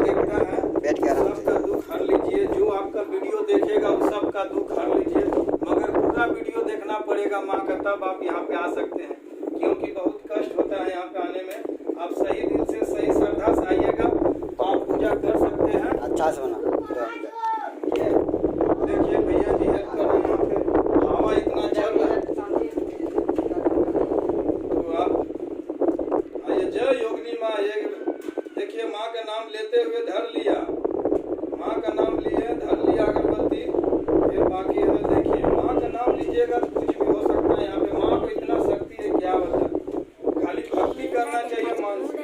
देखता है सबका दुख हर लीजिए। जो आपका वीडियो देखेगा उस सबका दुख हर लीजिए। मगर पूरा वीडियो देखना पड़ेगा माँ का, तब आप यहाँ पे आ सकते हैं। क्योंकि बहुत कष्ट होता है यहाँ पे आने में। आप सही दिल से सही श्रद्धा से आइएगा तो आप पूजा कर सकते हैं।
अच्छा से बना।
देखिए भैया जी हेल्प कर रहे हैं। यहाँ पे हवा इतना चल रहा है। तो आप आइए। जय योगिनी माँ। ये देखिए माँ का नाम लेते हुए धर लिया, माँ का नाम लिए धर लिया अगरबत्ती। फिर बाकी है, देखिए माँ का नाम लीजिएगा तो कुछ भी हो सकता है यहाँ पे। माँ को इतना शक्ति है क्या बता। खाली भक्ति करना चाहिए मन से।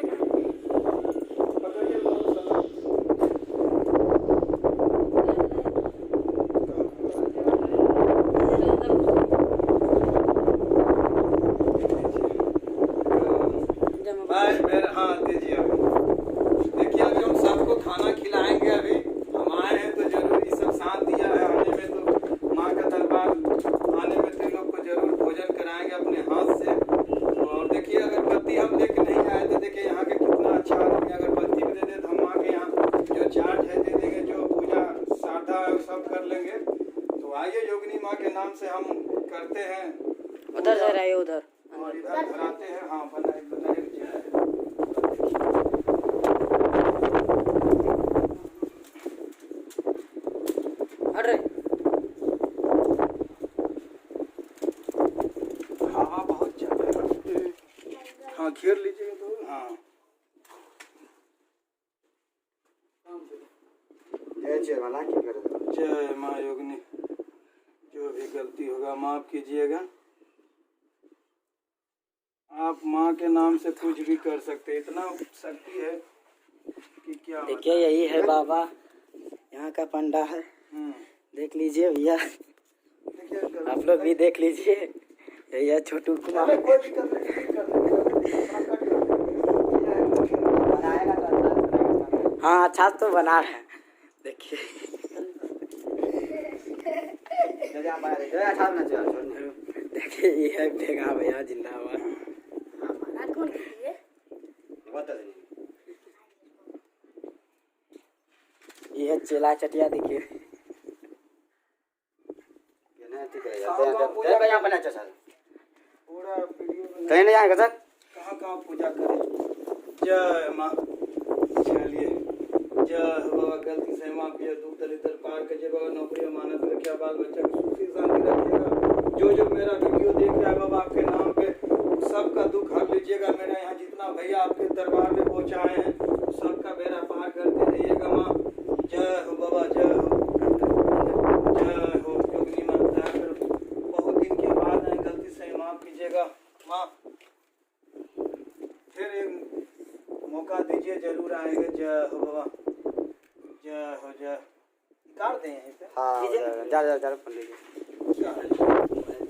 हाँ दीजिए। देखिए अभी हम सबको खाना खिलाएंगे। अभी हम आए हैं तो जरूर ये सब साथ दिया है आने में। तो माँ का दरबार आने में तो लोग को जरूर भोजन कराएंगे अपने हाथ से। और देखिए अगरबत्ती हम लेके नहीं आए थे। देखिए यहाँ के कितना अच्छा आदमी अगरबत्ती भी दे दे तो हम माँ के यहाँ जो चार्ज है दे देंगे। जो पूजा श्रद्धा है सब कर लेंगे। तो आइए योगिनी माँ के नाम से हम करते हैं।
उधर जा रहा है, उधर
और इधर धराते हैं। हाँ बताइए। हवा बहुत चल रहा है। हाँ घेर लीजिएगा तो। हाँ जय माँ योगिनी, जो भी गलती होगा माफ कीजिएगा। आप माँ के नाम से कुछ भी कर सकते हैं, इतना शक्ति है कि क्या
देखिए यही है बाबा, यहाँ का पंडा है, देख लीजिए भैया, आप लोग भी देख लीजिए। यही है छोटू कुमार। हाँ अच्छा तो बना रहे हैं, देखिए देखिए ये है भेगा भैया जिंदाबाद। ये है चेला चटिया, देखिए
पूरा वीडियो
कहीं नहीं आएगा सर।
कहाँ पूजा करें। जय माँ, चलिए जय हो बाबा, गलती से माफ किया, दुख दलितर पार कीजिए बाबा, नौकरी मानस रखिए, बाल बच्चा को सुखी शांति रखिएगा। जो मेरा वीडियो देख रहा है बाबा आपके नाम पे सबका दुख हर लीजिएगा। मेरा यहाँ जितना भैया आपके दरबार में पहुँचाए हैं सबका बेड़ा पार करते रहिएगा माँ। जय हो बाबा, जय हो, जय हो योगिनी माँ। बहुत दिन के बाद है, गलती से माफ कीजिएगा माँ, फिर एक मौका दीजिए, जरूर आएंगे। जय हो बाबा, जय हो, जय काट दें यहीं पे।
हाँ जा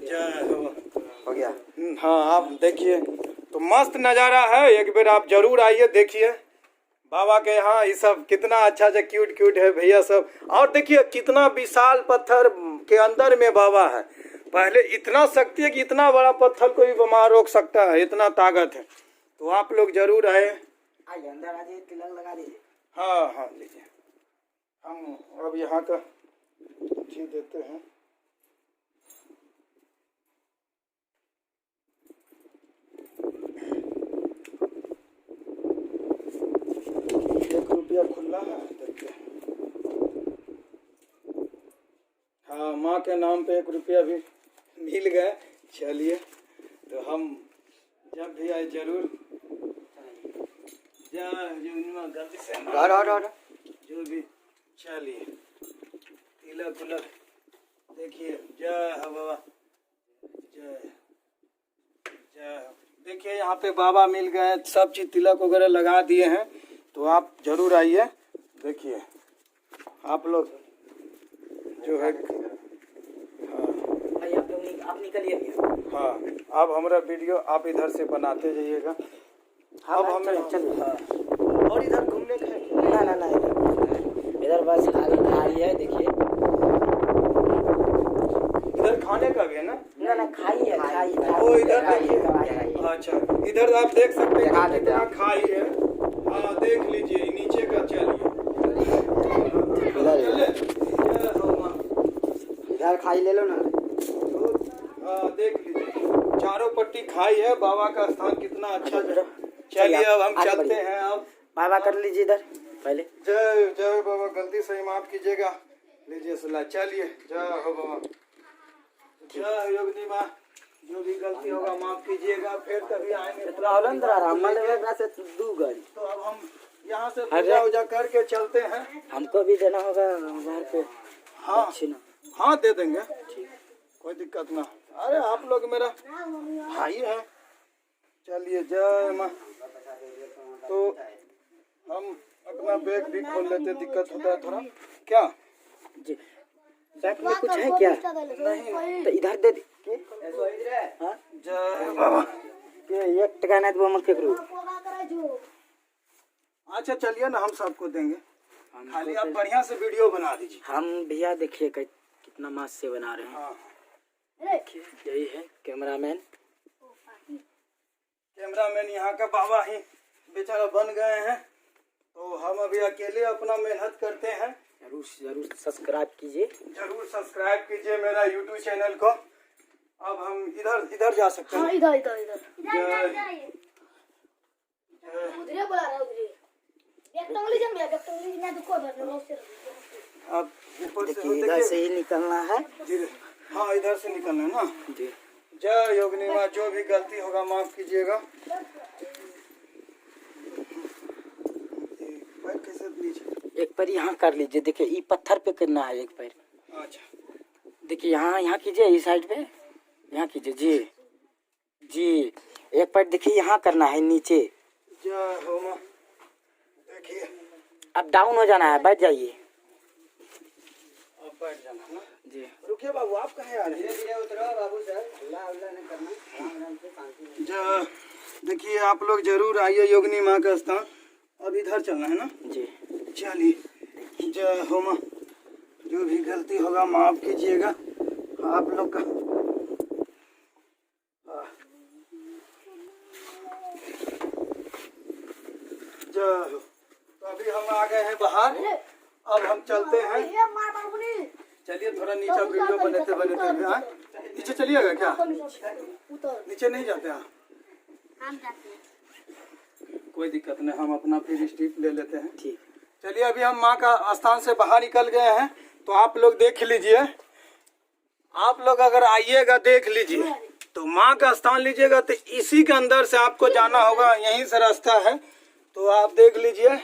जय
हो गया।
हाँ आप देखिए तो मस्त नज़ारा है, एक बार आप जरूर आइए देखिए बाबा के यहाँ। ये सब कितना अच्छा से क्यूट क्यूट है भैया सब, और देखिए कितना विशाल पत्थर के अंदर में बाबा है। पहले इतना शक्ति है कि इतना बड़ा पत्थर को भी बीमार रोक सकता है, इतना ताकत है। तो आप लोग जरूर आए,
आइए अंदर आ जाइए, तिलक लगा दीजिए।
हाँ हाँ लीजिए, हम अब यहाँ का चीज देते हैं। ₹1 खुला है, देखते हैं। हाँ माँ के नाम पे ₹1 भी मिल गए। चलिए तो हम जब भी आए जरूर। गलती से जो भी, चलिए तिलक उलक देखिए। जय हो बाबा, जय जय हो। देखिए यहाँ पे बाबा मिल गए, सब चीज तिलक वगैरह लगा दिए हैं। तो आप जरूर आइए देखिए आप लोग जो है।
भाई आप निकलिए भैया।
हाँ अब हमारा वीडियो आप इधर से बनाते जाइएगा।
हाँ
अब हमें
चलिए।
हाँ। और इधर घूमने का है?
ना इधर बस खाली है, देखिए
इधर खाने का भी है ना?
ना खाई है।
वो इधर देखिए। अच्छा इधर आप देख सकते हैं कितना खाई है। हाँ देख लीजिए नीचे का। चलिए
इधर खाई ले लो ना।
हाँ देख लीजिए चारों पट्टी खाई है। बाबा का स्थान कितना अच्छा। चलिए अब हम चलते हैं। अब
बाबा कर लीजिए इधर पहले।
जय जय बाबा, गलती से माफ कीजिएगा, लीजिए सलाह। चलिए जय हो बाबा, जय योगिनी माँ, जो भी गलती होगा माफ कीजिएगा, फिर कभी आएंगे। तो अब हम यहाँ से पूजा उजा करके चलते हैं।
हमको भी देना होगा घर पे।
हाँ हाँ दे देंगे, कोई दिक्कत ना। अरे आप लोग मेरा भाई है। चलिए जय माँ। तो हम अपना बैग भी खोल लेते, दिक्कत होता है थोड़ा। क्या
जी बैग में कुछ है क्या?
नहीं
तो इधर दे के। हाँ
जय बाबा।
के 1 टका नहीं तो मत करो।
अच्छा चलिए ना, हम सबको देंगे, खाली आप बढ़िया से वीडियो बना दीजिए।
हम भैया देखिए कितना मस्त से बना रहे हैं।
हाँ
यही है कैमरामैन।
कैमरामैन यहाँ का बाबा ही बेचारा बन गए हैं। तो हम अभी अकेले अपना मेहनत करते हैं।
जरूर सब्सक्राइब कीजिए।
जरूर सब्सक्राइब कीजिए मेरा यूट्यूब चैनल को। अब हम इधर जा सकते हैं। अब ऊपर से
देखिए इधर से ही निकलना है।
हाँ इधर से निकलना है ना
जी।
जय योगिनी माँ, जो भी गलती होगा माफ कीजिएगा।
पैर यहाँ कर लीजिए। देखिए ये पत्थर पे करना है एक पैर।
अच्छा
देखिए यहाँ कीजिए, इस साइड पे यहाँ कीजिए जी जी। एक पैर देखिए यहाँ करना है नीचे।
जय हो माँ। देखिए
अब डाउन हो जाना है, बैठ जाइए।
अब बैठ जाना है ना
जी।
रुकिए बाबू, आप कहाँ आ रहे हैं?
धीरे उतरो बाबू सर, हल्ला हल्ला नहीं करना, आराम आराम से शांति से।
देखिए आप लोग जरूर आइए योगिनी माँ का स्थान। अब इधर चलना है ना
जी।
चलिए। जय हो माँ। जो भी गलती होगा माफ कीजिएगा आप लोग का। जय हो। तो अभी हम आ गए हैं बाहर, अब हम चलते हैं। चलिए थोड़ा नीचे वीडियो बनाते बनाते हुए। हाँ नीचे चलिएगा क्या? नीचे नहीं जाते हैं?
हम जाते हैं।
कोई दिक्कत नहीं, हम अपना फिर स्टेप ले लेते हैं।
ठीक।
चलिए अभी हम माँ का स्थान से बाहर निकल गए हैं, तो आप लोग देख लीजिए। आप लोग अगर आइएगा देख लीजिए, तो माँ का स्थान लीजिएगा तो इसी के अंदर से आपको जाना होगा। यहीं से रास्ता है, तो आप देख लीजिए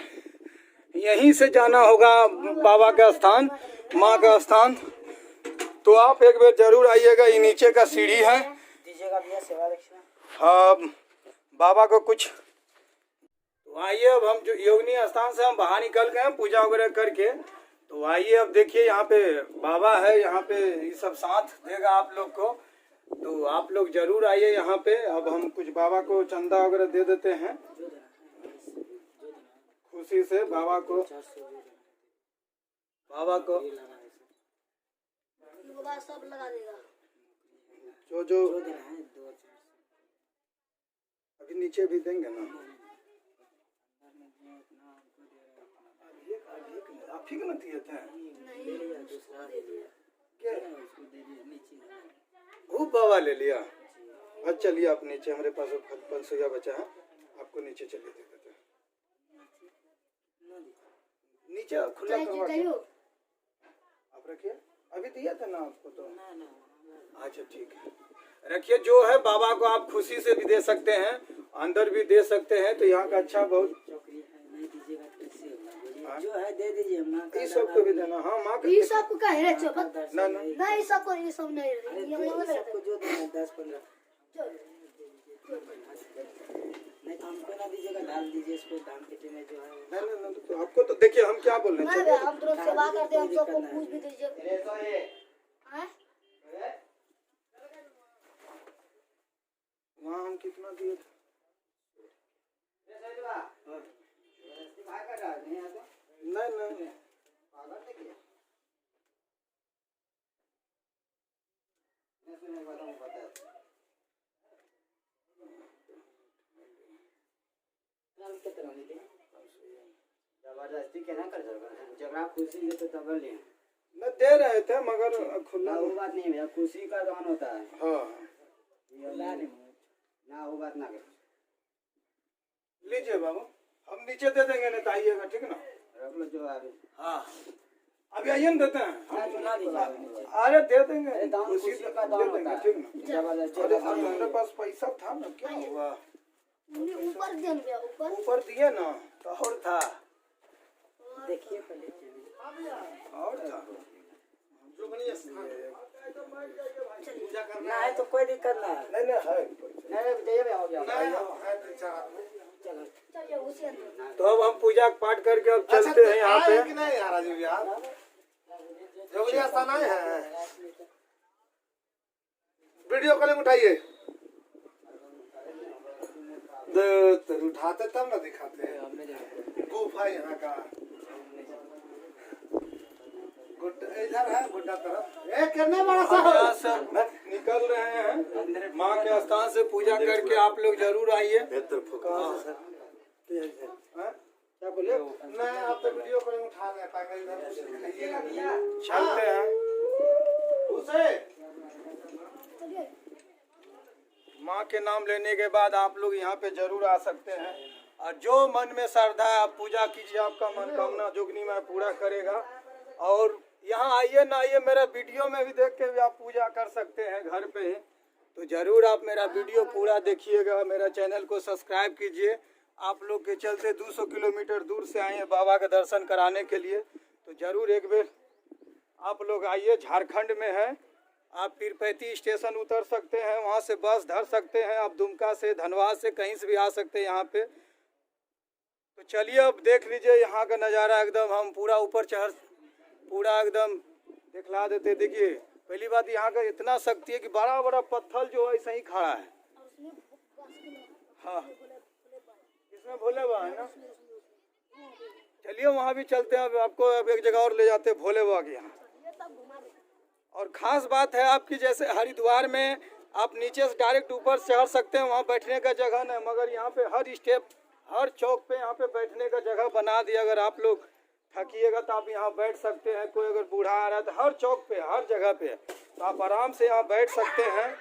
यहीं से जाना होगा बाबा का स्थान, माँ का स्थान। तो आप एक बार जरूर आइएगा। ये नीचे का सीढ़ी है।
दीजिएगा भैया सेवा दक्षिणा।
हाँ बाबा को कुछ। तो आइए अब हम जो योगिनी स्थान से हम बाहर निकल गए हैं पूजा वगैरह करके। तो आइए अब देखिए यहाँ पे बाबा है, यहाँ पे ये सब साथ देगा आप लोग को। तो आप लोग जरूर आइए यहाँ पे। अब हम कुछ बाबा को चंदा वगैरह दे देते हैं खुशी से। बाबा को
सब लगा देगा।
जो अभी नीचे भी देंगे ना। आप ही ना दिए थे वो बाबा ले लिया। अच्छा चलिए आप नीचे, हमारे पास पंसुया बचा है, आपको नीचे चलिए दे देते हैं। नीचे खुला करवा के आप रखिए। अभी दिया था ना आपको तो। अच्छा ठीक है, रखिए। जो है बाबा को आप खुशी से भी दे सकते हैं, अंदर भी दे सकते हैं। तो यहाँ का अच्छा बहुत
जो है दे दीजिए।
ये सबको भी देना। हाँ माँ
ये सबको कहे रे चुप।
ना
नहीं सबको, ये सब नहीं
सबको जो देना 10-15 नहीं तो हमको ना दीजिएगा, डाल दीजिए इसको दान पेटी में जो है।
नहीं तो आपको तो देखिए हम क्या बोल रहे हैं।
हम तो सेवा करते हैं, हम सबको पूछ भी दीजिए।
वहाँ हम कितना दिए थे? नहीं
जबरदस्ती के ना कर जगह खुशी है तो तब ले
न दे रहे थे मगर खुला।
वो बात नहीं है, खुशी का दान होता है।
हाँ
ना वो बात ना कर
लीजिए बाबू, हम नीचे दे देंगे। नहीं तो आइएगा, ठीक ना?
रख लो जो अभी।
हाँ अभी आइए ना देते हैं।
ना दीजिए।
अरे दे देंगे,
खुशी का दान होता है।
ठीक ना?
जबरदस्ती
अरे हमारे पास पैसा था ना, क्या हुआ?
ऊपर दिया ना,
ऊपर दिए ना तो और था।
देखिए पहले
और था
पूजा करना है तो कोई दिक्कत ना है।
नहीं है।
नहीं जाइए हो गया।
चलिए उसी अंदर।
तो अब हम पूजा पाठ करके अब चलते हैं यहाँ पे।
नहीं आ रहा जी यार, योगिनी स्थान आए हैं। वीडियो कॉलिंग उठाइए। तो उठाते तब ना दिखाते हैं। गुफा यहाँ का इधर है गुड्डा तरफ। कितने बड़ा सा
यहाँ से निकल रहे हैं माँ के स्थान से। पूजा करके आप लोग जरूर आइए।
क्या बोले? नहीं आप तो वीडियो कॉलिंग उठा रहे हैं।
चलते हैं।
उसे
माँ के नाम लेने के बाद आप लोग यहाँ पे जरूर आ सकते हैं। और जो मन में श्रद्धा है आप पूजा कीजिए, आपका मनोकामना जोगनी में पूरा करेगा। और यहाँ आइए ना आइए, मेरा वीडियो में भी देख के भी आप पूजा कर सकते हैं घर पे ही। तो जरूर आप मेरा वीडियो पूरा देखिएगा, मेरा चैनल को सब्सक्राइब कीजिए। आप लोग के चलते 200 किलोमीटर दूर से आए हैं बाबा का दर्शन कराने के लिए। तो ज़रूर एक बार आप लोग आइए। झारखंड में है, आप पीरपैती स्टेशन उतर सकते हैं, वहाँ से बस धर सकते हैं। आप दुमका से, धनबाद से, कहीं से भी आ सकते हैं यहाँ पे। तो चलिए अब देख लीजिए यहाँ का नज़ारा। एकदम हम पूरा ऊपर पूरा एकदम दिखला देते। देखिए पहली बात यहाँ का इतना शक्ति है कि बड़ा बड़ा पत्थर जो है ऐसे ही खड़ा है। हाँ, इसमें भोले बाबा है ना। चलिए वहाँ भी चलते हैं। अब आपको अब एक जगह और ले जाते हैं भोले बाबा के यहाँ। और ख़ास बात है आपकी, जैसे हरिद्वार में आप नीचे से डायरेक्ट ऊपर चढ़ सकते हैं, वहाँ बैठने का जगह नहीं, मगर यहाँ पे हर स्टेप, हर चौक पे यहाँ पे बैठने का जगह बना दिया। अगर आप लोग थकिएगा तो आप यहाँ बैठ सकते हैं। कोई अगर बूढ़ा आ रहा है तो हर चौक पे, हर जगह पे तो आप आराम से यहाँ बैठ सकते हैं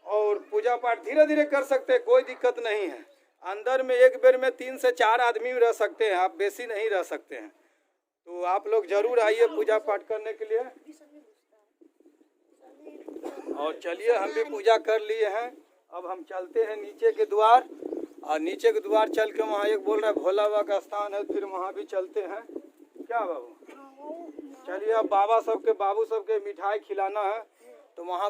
और पूजा पाठ धीरे धीरे कर सकते हैं, कोई दिक्कत नहीं है। अंदर में एक बेर में 3 से 4 आदमी रह सकते हैं, आप बेसी नहीं रह सकते हैं। तो आप लोग ज़रूर आइए पूजा पाठ करने के लिए। और चलिए हम भी पूजा कर लिए हैं। अब हम चलते हैं नीचे के द्वार, और नीचे के द्वार चल के वहाँ एक बोल रहा है भोला बाबा का स्थान है, फिर वहाँ भी चलते हैं। क्या बाबू? चलिए अब बाबू सबके मिठाई खिलाना है। तो वहाँ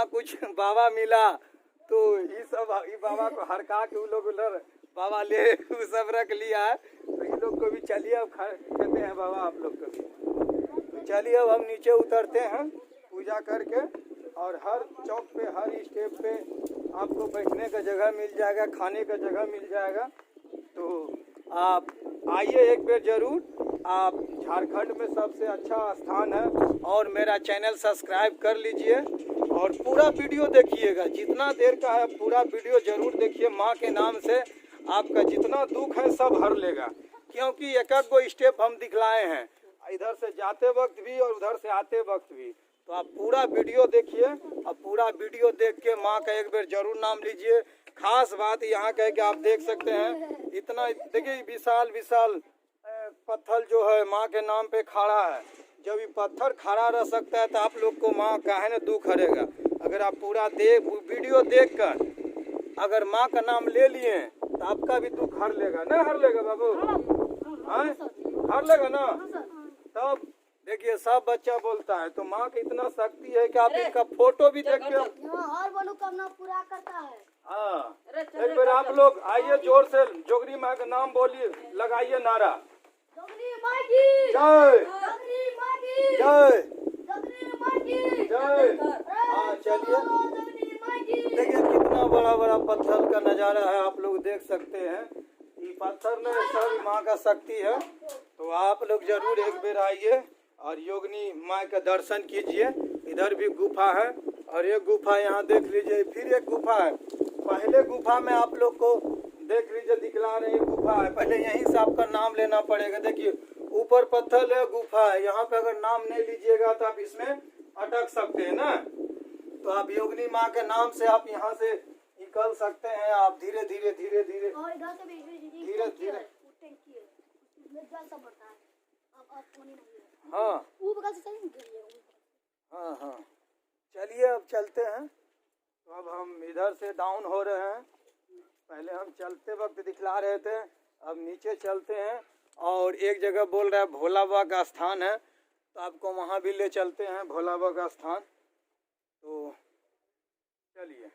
कुछ बाबा मिला, तो ये बाबा को हरका के लोग बाबा ले सब रख लिया है। तो ये लोग को भी चलिए अब कहते हैं बाबा आप लोग को भी। चलिए अब हम नीचे उतरते हैं पूजा करके। और हर चौक पे, हर स्टेप पे आपको बैठने का जगह मिल जाएगा, खाने का जगह मिल जाएगा। तो आप आइए एक बार ज़रूर। आप झारखंड में सबसे अच्छा स्थान है। और मेरा चैनल सब्सक्राइब कर लीजिए और पूरा वीडियो देखिएगा, जितना देर का है पूरा वीडियो ज़रूर देखिए। माँ के नाम से आपका जितना दुख है सब हर लेगा, क्योंकि एक एक गो स्टेप हम दिखलाए हैं, इधर से जाते वक्त भी और उधर से आते वक्त भी। तो आप पूरा वीडियो देखिए और पूरा वीडियो देख के माँ का एक बार जरूर नाम लीजिए। खास बात यहाँ का है कि आप देख सकते हैं इतना, देखिए विशाल विशाल पत्थर जो है माँ के नाम पे खड़ा है। जब ये पत्थर खड़ा रह सकता है तो आप लोग को माँ काहे न दुख हरेगा। अगर आप पूरा वीडियो देख कर अगर माँ का नाम ले लिए तो आपका भी दुख हर लेगा ना, हर लेगा बाबू? हर लेगा ना। तब देखिए सब बच्चा बोलता है। तो माँ की इतना शक्ति है कि आप इनका फोटो भी देख के
और मनोकामना पूरा करता है।
हाँ, एक बार आप लोग आइए जोर से जोगनी माँ का नाम बोलिए, लगाइए नारा।
जोगनी माँ की
जय,
जोगनी माँ की
जय,
जोगनी माँ की
जय। हाँ चलिए,
जोगनी माँ की।
देखिए कितना बड़ा बड़ा पत्थर का नज़ारा है, आप लोग देख सकते हैं। ये पत्थर में सब माँ का शक्ति है। तो आप लोग जरूर एक बार आइए और योगिनी माँ का दर्शन कीजिए। इधर भी गुफा है और एक गुफा यहाँ देख लीजिए, फिर एक गुफा है। पहले गुफा में आप लोग को देख लीजिए दिखला रहे गुफा है, पहले यहीं से आपका नाम लेना पड़ेगा। देखिए ऊपर पत्थर है, गुफा है, यहाँ पे अगर नाम नहीं लीजिएगा तो आप इसमें अटक सकते हैं ना। तो आप योगिनी माँ के नाम से आप यहाँ से निकल सकते हैं। आप धीरे धीरे धीरे धीरे
और इधर से भी
धीरे धीरे
टैंकी है, उसमें जल सब भरता है। अब पानी नहीं है।
हाँ
वो बगल से सही निकल गया।
हाँ हाँ चलिए अब चलते हैं। तो अब हम इधर से डाउन हो रहे हैं। पहले हम चलते वक्त दिखला रहे थे, अब नीचे चलते हैं। और एक जगह बोल रहा है भोला बाबा का स्थान है, तो आपको वहाँ भी ले चलते हैं, भोला बाबा का स्थान। तो चलिए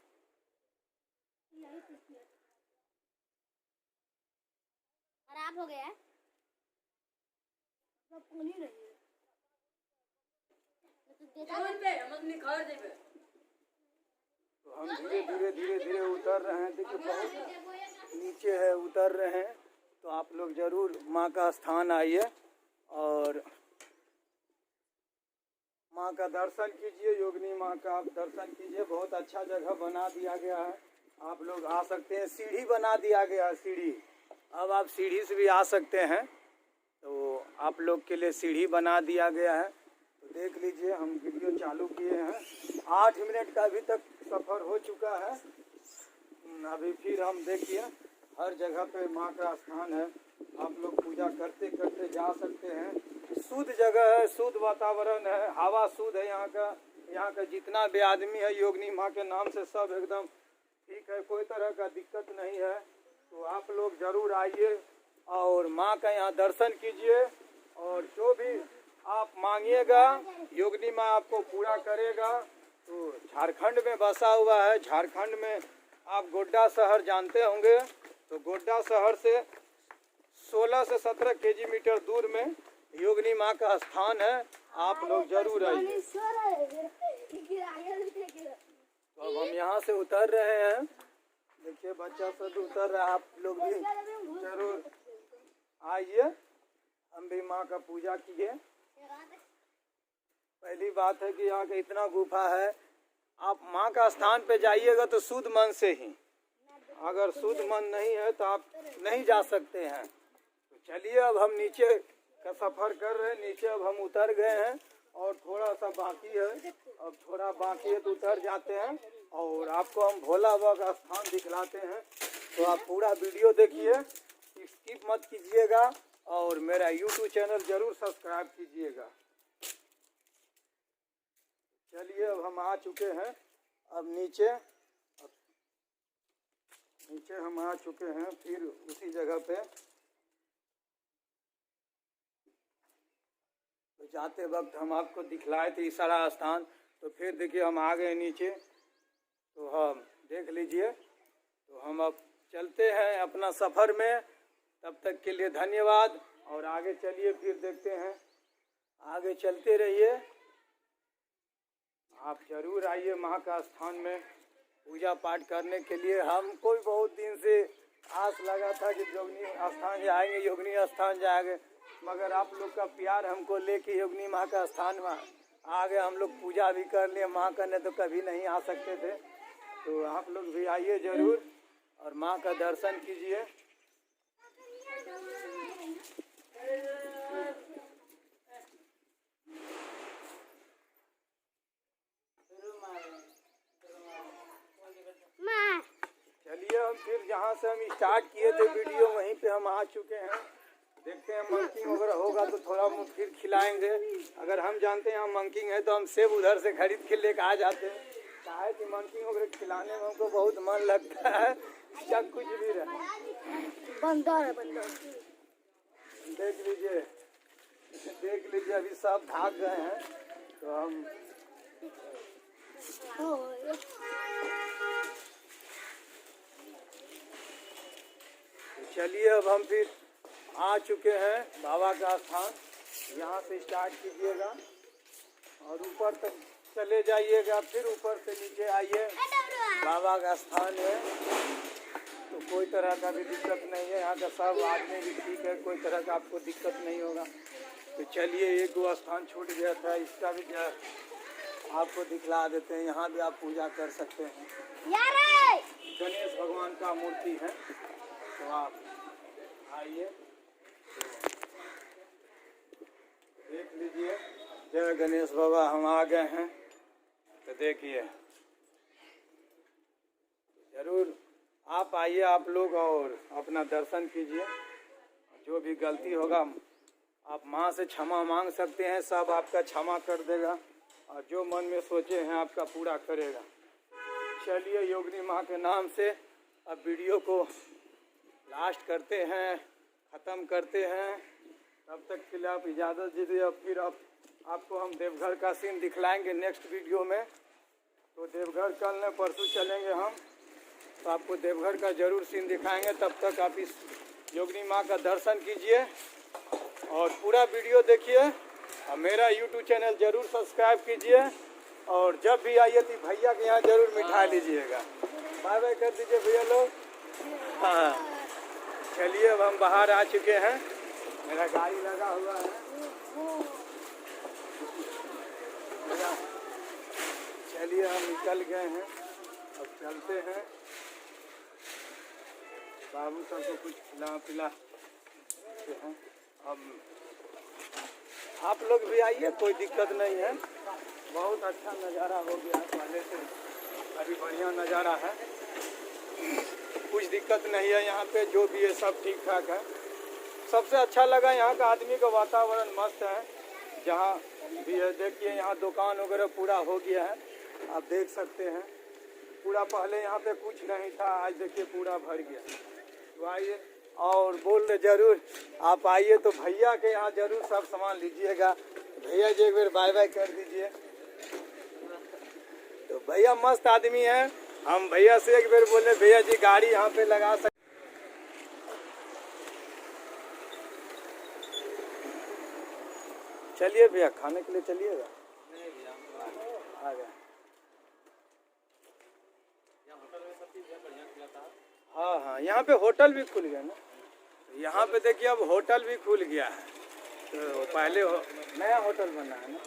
खराब हो गया है, पानी नहीं है।
तो हम धीरे धीरे धीरे धीरे उतर रहे हैं। देखिए बहुत नीचे है, उतर रहे हैं। तो आप लोग ज़रूर माँ का स्थान आइए और माँ का दर्शन कीजिए। योगिनी माँ का आप दर्शन कीजिए, बहुत अच्छा जगह बना दिया गया है, आप लोग आ सकते हैं। सीढ़ी बना दिया गया है, सीढ़ी, अब आप सीढ़ी से भी आ सकते हैं। तो आप लोग के लिए सीढ़ी बना दिया गया है। तो देख लीजिए हम वीडियो चालू किए हैं, 8 मिनट का अभी तक सफ़र हो चुका है। अभी फिर हम देखिए हर जगह पे माँ का स्थान है, आप लोग पूजा करते करते जा सकते हैं। शुद्ध जगह है, शुद्ध वातावरण है, हवा शुद्ध है यहाँ का। यहाँ का जितना भी आदमी है योगिनी माँ के नाम से सब एकदम ठीक ठीक है, कोई तरह का दिक्कत नहीं है। तो आप लोग ज़रूर आइए और माँ का यहाँ दर्शन कीजिए और जो भी आप मांगिएगा योगिनी माँ आपको पूरा करेगा। तो झारखंड में बसा हुआ है। झारखंड में आप गोड्डा शहर जानते होंगे, तो गोड्डा शहर से 16 से 17 किलोमीटर दूर में योगिनी माँ का स्थान है। आप लोग जरूर आइए। तो अब हम यहाँ से उतर रहे हैं। देखिए बच्चा सब उतर रहा है, आप लोग भी जरूर आइए। हम भी माँ का पूजा किए। पहली बात है कि यहाँ का इतना गुफा है, आप माँ का स्थान पे जाइएगा तो शुद्ध मन से ही, अगर शुद्ध मन नहीं है तो आप नहीं जा सकते हैं। तो चलिए अब हम नीचे का सफ़र कर रहे हैं। नीचे अब हम उतर गए हैं और थोड़ा सा बाकी है, अब थोड़ा बाकी है तो उतर जाते हैं और आपको हम भोला बाबा का स्थान दिखलाते हैं। तो आप पूरा वीडियो देखिए, स्किप मत कीजिएगा और मेरा यूट्यूब चैनल ज़रूर सब्सक्राइब कीजिएगा। चलिए अब हम आ चुके हैं। अब नीचे हम आ चुके हैं, फिर उसी जगह पे। तो जाते वक्त हम आपको दिखलाए थे इशारा स्थान, तो फिर देखिए हम आ गए नीचे। तो हम देख लीजिए। तो हम अब चलते हैं अपना सफ़र में। तब तक के लिए धन्यवाद और आगे चलिए फिर देखते हैं। आगे चलते रहिए। आप जरूर आइए माँ का स्थान में पूजा पाठ करने के लिए। हमको भी बहुत दिन से आस लगा था कि योगिनी स्थान जाएंगे, योगिनी स्थान जाएंगे, मगर आप लोग का प्यार हमको लेके योगिनी माँ का स्थान में आ गए। हम लोग पूजा भी कर लिए माँ का, नहीं तो कभी नहीं आ सकते थे। तो आप लोग भी आइए ज़रूर और माँ का दर्शन कीजिए। चलिए हम फिर जहाँ से हम स्टार्ट किए थे वीडियो, वहीं पे हम आ चुके हैं। देखते हैं मंकिंग वगैरह होगा तो थोड़ा फिर खिलाएंगे। अगर हम जानते हैं यहाँ मंकिंग है तो हम सेब उधर से खरीद के लेकर आ जाते हैं। क्या है कि मंकिंग वगैरह खिलाने में हमको बहुत मन लगता है, क्या कुछ भी रहे।
बंदर है बंदर।
देख लीजिए अभी सब भाग गए हैं। तो हम चलिए अब हम फिर आ चुके हैं बाबा का स्थान। यहाँ से स्टार्ट कीजिएगा और ऊपर तक चले जाइएगा, फिर ऊपर से नीचे आइए। बाबा का स्थान है तो कोई तरह का भी दिक्कत नहीं है। यहाँ का सब आदमी भी ठीक है, कोई तरह का आपको दिक्कत नहीं होगा। तो चलिए एक दो स्थान छूट गया था, इसका भी आपको दिखला देते हैं। यहाँ भी आप पूजा कर सकते हैं। गणेश भगवान का मूर्ति है, तो आप आइए देख लीजिए। जय गणेश बाबा, हम आ गए हैं। तो देखिए ज़रूर आप आइए आप लोग और अपना दर्शन कीजिए। जो भी गलती होगा आप माँ से क्षमा मांग सकते हैं, सब आपका क्षमा कर देगा और जो मन में सोचे हैं आपका पूरा करेगा। चलिए योगिनी माँ के नाम से अब वीडियो को लास्ट करते हैं, ख़त्म करते हैं। तब तक के लिए आप इजाज़त दीजिए। अब फिर आपको हम देवघर का सीन दिखलाएंगे नेक्स्ट वीडियो में। तो देवघर कल न परसों चलेंगे हम, तो आपको देवघर का ज़रूर सीन दिखाएंगे। तब तक आप इस योगिनी माँ का दर्शन कीजिए और पूरा वीडियो देखिए और मेरा यूट्यूब चैनल ज़रूर सब्सक्राइब कीजिए। और जब भी आइए तो भैया के यहाँ ज़रूर मिठाई लीजिएगा। बाय बाय कर दीजिए भैया लोग। हाँ चलिए अब हम बाहर आ चुके हैं, मेरा गाड़ी लगा हुआ है। चलिए हम निकल गए हैं, अब चलते हैं। बाबू सबको कुछ खिला पिला हैं। अब आप लोग भी आइए, कोई दिक्कत नहीं है। बहुत अच्छा नज़ारा हो गया है, पहले से अभी बढ़िया नज़ारा है, कुछ दिक्कत नहीं है। यहाँ पे जो भी है सब ठीक ठाक है। सबसे अच्छा लगा यहाँ का आदमी का वातावरण मस्त है। जहाँ भी है देखिए यहाँ दुकान वगैरह पूरा हो गया है, आप देख सकते हैं। पूरा पहले यहाँ पे कुछ नहीं था, आज देखिए पूरा भर गया। तो आइए और बोल रहे जरूर आप आइए तो भैया के यहाँ जरूर सब सामान लीजिएगा। भैया जी एक बार बाय बाय कर दीजिए। तो भैया मस्त आदमी है, हम भैया से एक बार बोले भैया जी गाड़ी यहाँ पे लगा सकते। चलिए भैया खाने के लिए चलिएगा। आ गया। हाँ हाँ, यहाँ पे होटल भी खुल गया ना। यहाँ पे देखिए अब होटल भी खुल गया है। तो पहले नया होटल बना है ना।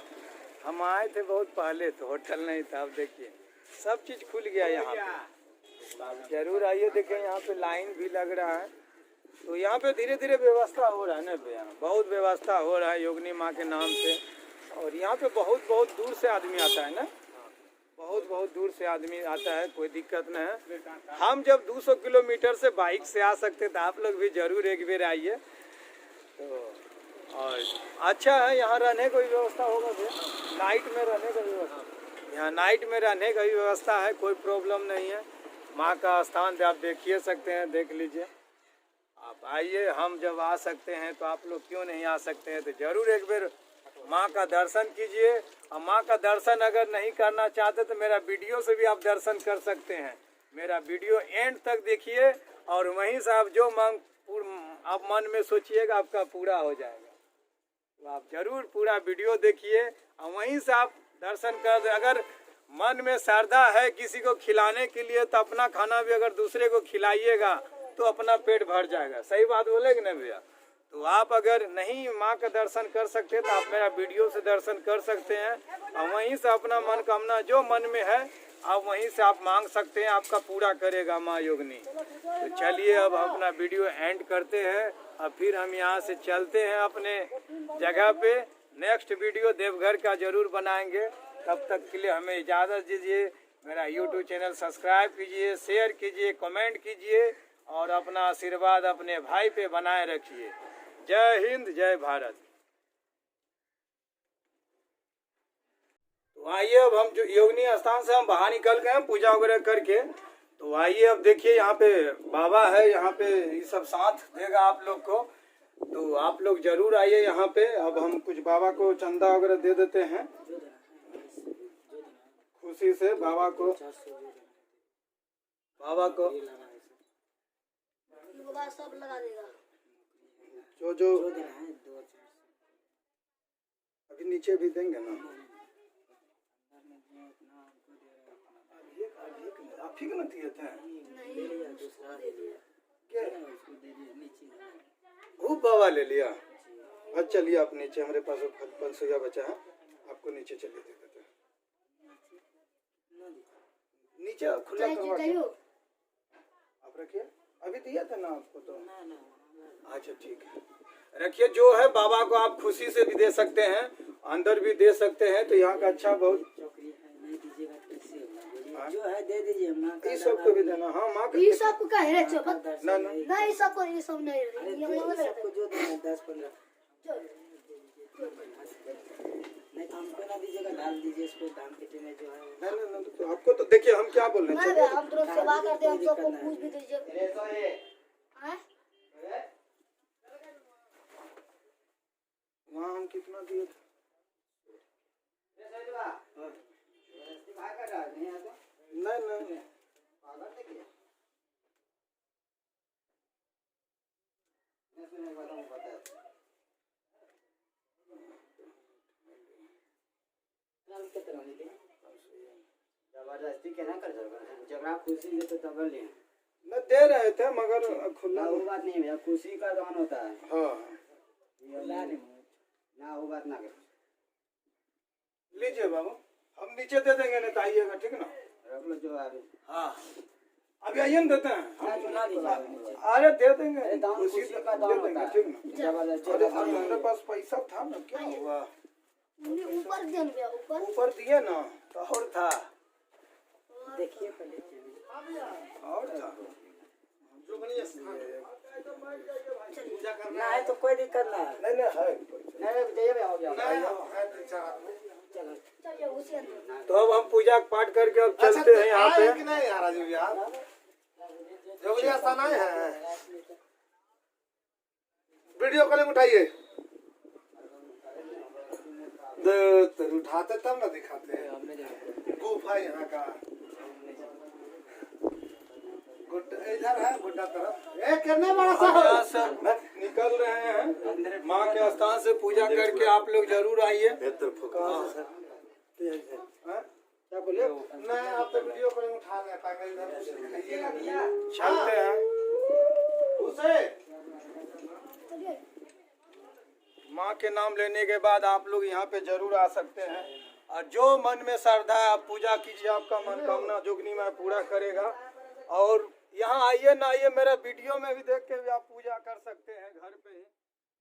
हम आए थे बहुत पहले तो होटल नहीं था, अब देखिए सब चीज़ खुल गया यहाँ पे। आप जरूर आइए, देखिए यहाँ पे लाइन भी लग रहा है। तो यहाँ पे धीरे धीरे व्यवस्था हो रहा है ना भैया, बहुत व्यवस्था हो रहा है योगिनी माँ के नाम से। और यहाँ पे बहुत बहुत दूर से आदमी आता है ना, बहुत दूर से आदमी आता है, कोई दिक्कत नहीं है। हम जब 200 किलोमीटर से बाइक से आ सकते तो आप लोग भी जरूर एक बार आइए। तो और अच्छा है, यहाँ रहने की व्यवस्था होगा भैया, नाइट में रहने का व्यवस्था, यहाँ नाइट में रहने का भी व्यवस्था है, कोई प्रॉब्लम नहीं है। माँ का स्थान आप देखिए सकते हैं, देख लीजिए। आप आइए, हम जब आ सकते हैं तो आप लोग क्यों नहीं आ सकते हैं। तो जरूर एक बार माँ का दर्शन कीजिए। और माँ का दर्शन अगर नहीं करना चाहते तो मेरा वीडियो से भी आप दर्शन कर सकते हैं। मेरा वीडियो एंड तक देखिए और वहीं से आप जो आप मन में सोचिएगा आपका पूरा हो जाएगा। तो आप जरूर पूरा वीडियो देखिए और वहीं से आप दर्शन कर दे। अगर मन में श्रद्धा है किसी को खिलाने के लिए तो अपना खाना भी अगर दूसरे को खिलाइएगा तो अपना पेट भर जाएगा। सही बात बोलेंगे ना भैया। तो आप अगर नहीं माँ का दर्शन कर सकते तो आप मेरा वीडियो से दर्शन कर सकते हैं और वहीं से अपना मनोकामना जो मन में है आप वहीं से आप मांग सकते हैं, आपका पूरा करेगा माँ योगिनी। तो चलिए अब अपना वीडियो एंड करते हैं और फिर हम यहाँ से चलते हैं अपने जगह पे। नेक्स्ट वीडियो देवघर का जरूर बनाएंगे। तब तक के लिए हमें इजाज़त दीजिए। मेरा यूट्यूब चैनल सब्सक्राइब कीजिए, शेयर कीजिए, कमेंट कीजिए और अपना आशीर्वाद अपने भाई पे बनाए रखिए। जय हिंद, जय भारत। तो आइए अब हम जो योगिनी स्थान से हम बाहर निकल गए हैं पूजा वगैरह करके। तो आइए अब देखिए यहाँ पे बाबा है, यहाँ पे ये सब साथ देगा आप लोग को। तो आप लोग जरूर आइए यहाँ पे। अब हम कुछ बाबा को चंदा वगैरह दे देते हैं खुशी से। बाबा को
सब लगा देगा
जो अभी नीचे भी देंगे ना। आप ही ना दिए थे वो बाबा ले लिया। अच्छा चलिए आप नीचे, हमारे पास 500 बचा है, आपको नीचे चलिए दे देते हैं। नीचे खुला करवा आप रखिए। अभी दिया था ना आपको तो। अच्छा ठीक है, रखिए। जो है बाबा को आप खुशी से भी दे सकते हैं, अंदर भी दे सकते हैं। तो यहाँ का अच्छा बहुत
जो है दे दीजिए।
ये सबको भी देना। हाँ माँ
ये सबको का है
ना
नहीं सबको, ये सब नहीं
सबको जो देना 10-15 नहीं तो हमको ना दीजिएगा, डाल दीजिए इसको दान पेटी में जो है।
नहीं तो आपको तो देखिए हम क्या बोल रहे हैं।
हम तो सेवा करते हैं, हम सबको पूछ भी दीजिए।
वहाँ हम कितना दिए थे? नहीं
जबरदस्ती के ना कर जगह खुशी से तो तब ले
न दे रहे थे मगर खुला
वो बात नहीं है, खुशी का दान होता है।
हाँ
ना वो बात ना कर
लीजिए बाबू, हम नीचे दे देंगे नहीं तो आइएगा, ठीक ना।
रख लो जो आगे।
हाँ अभी आइए ना देते हैं।
ना दीजिए,
अरे दे देंगे,
खुशी का दान होता है।
ठीक ना। अरे हमारे पास पैसा था ना, क्या हुआ? ऊपर दिए ना तो और था।
देखिए पहले
और था
पूजा करना है तो कोई दिक्कत ना है।
नहीं है
नहीं जाइए हो गया।
तो अब हम पूजा पाठ करके अब चलते हैं यहाँ पे।
करेंगे उठाइए। उठाते तब ना दिखाते हैं। गुफा यहाँ का इधर है गोड्डा तरफ। कितने बड़ा सा
यहाँ सब निकल रहे हैं। माँ के स्थान से पूजा करके आप लोग जरूर आइए।
क्या बोले? नहीं आप तो वीडियो करेंगे उठा रहे हैं इधर
चलते हैं।
उसे
माँ के नाम लेने के बाद आप लोग यहाँ पे जरूर आ सकते हैं और जो मन में श्रद्धा है आप पूजा कीजिए, आपका मनोकामना जोगनी में पूरा करेगा। और यहाँ आइए ना आइए, मेरा वीडियो में भी देख के भी आप पूजा कर सकते हैं घर पे ही।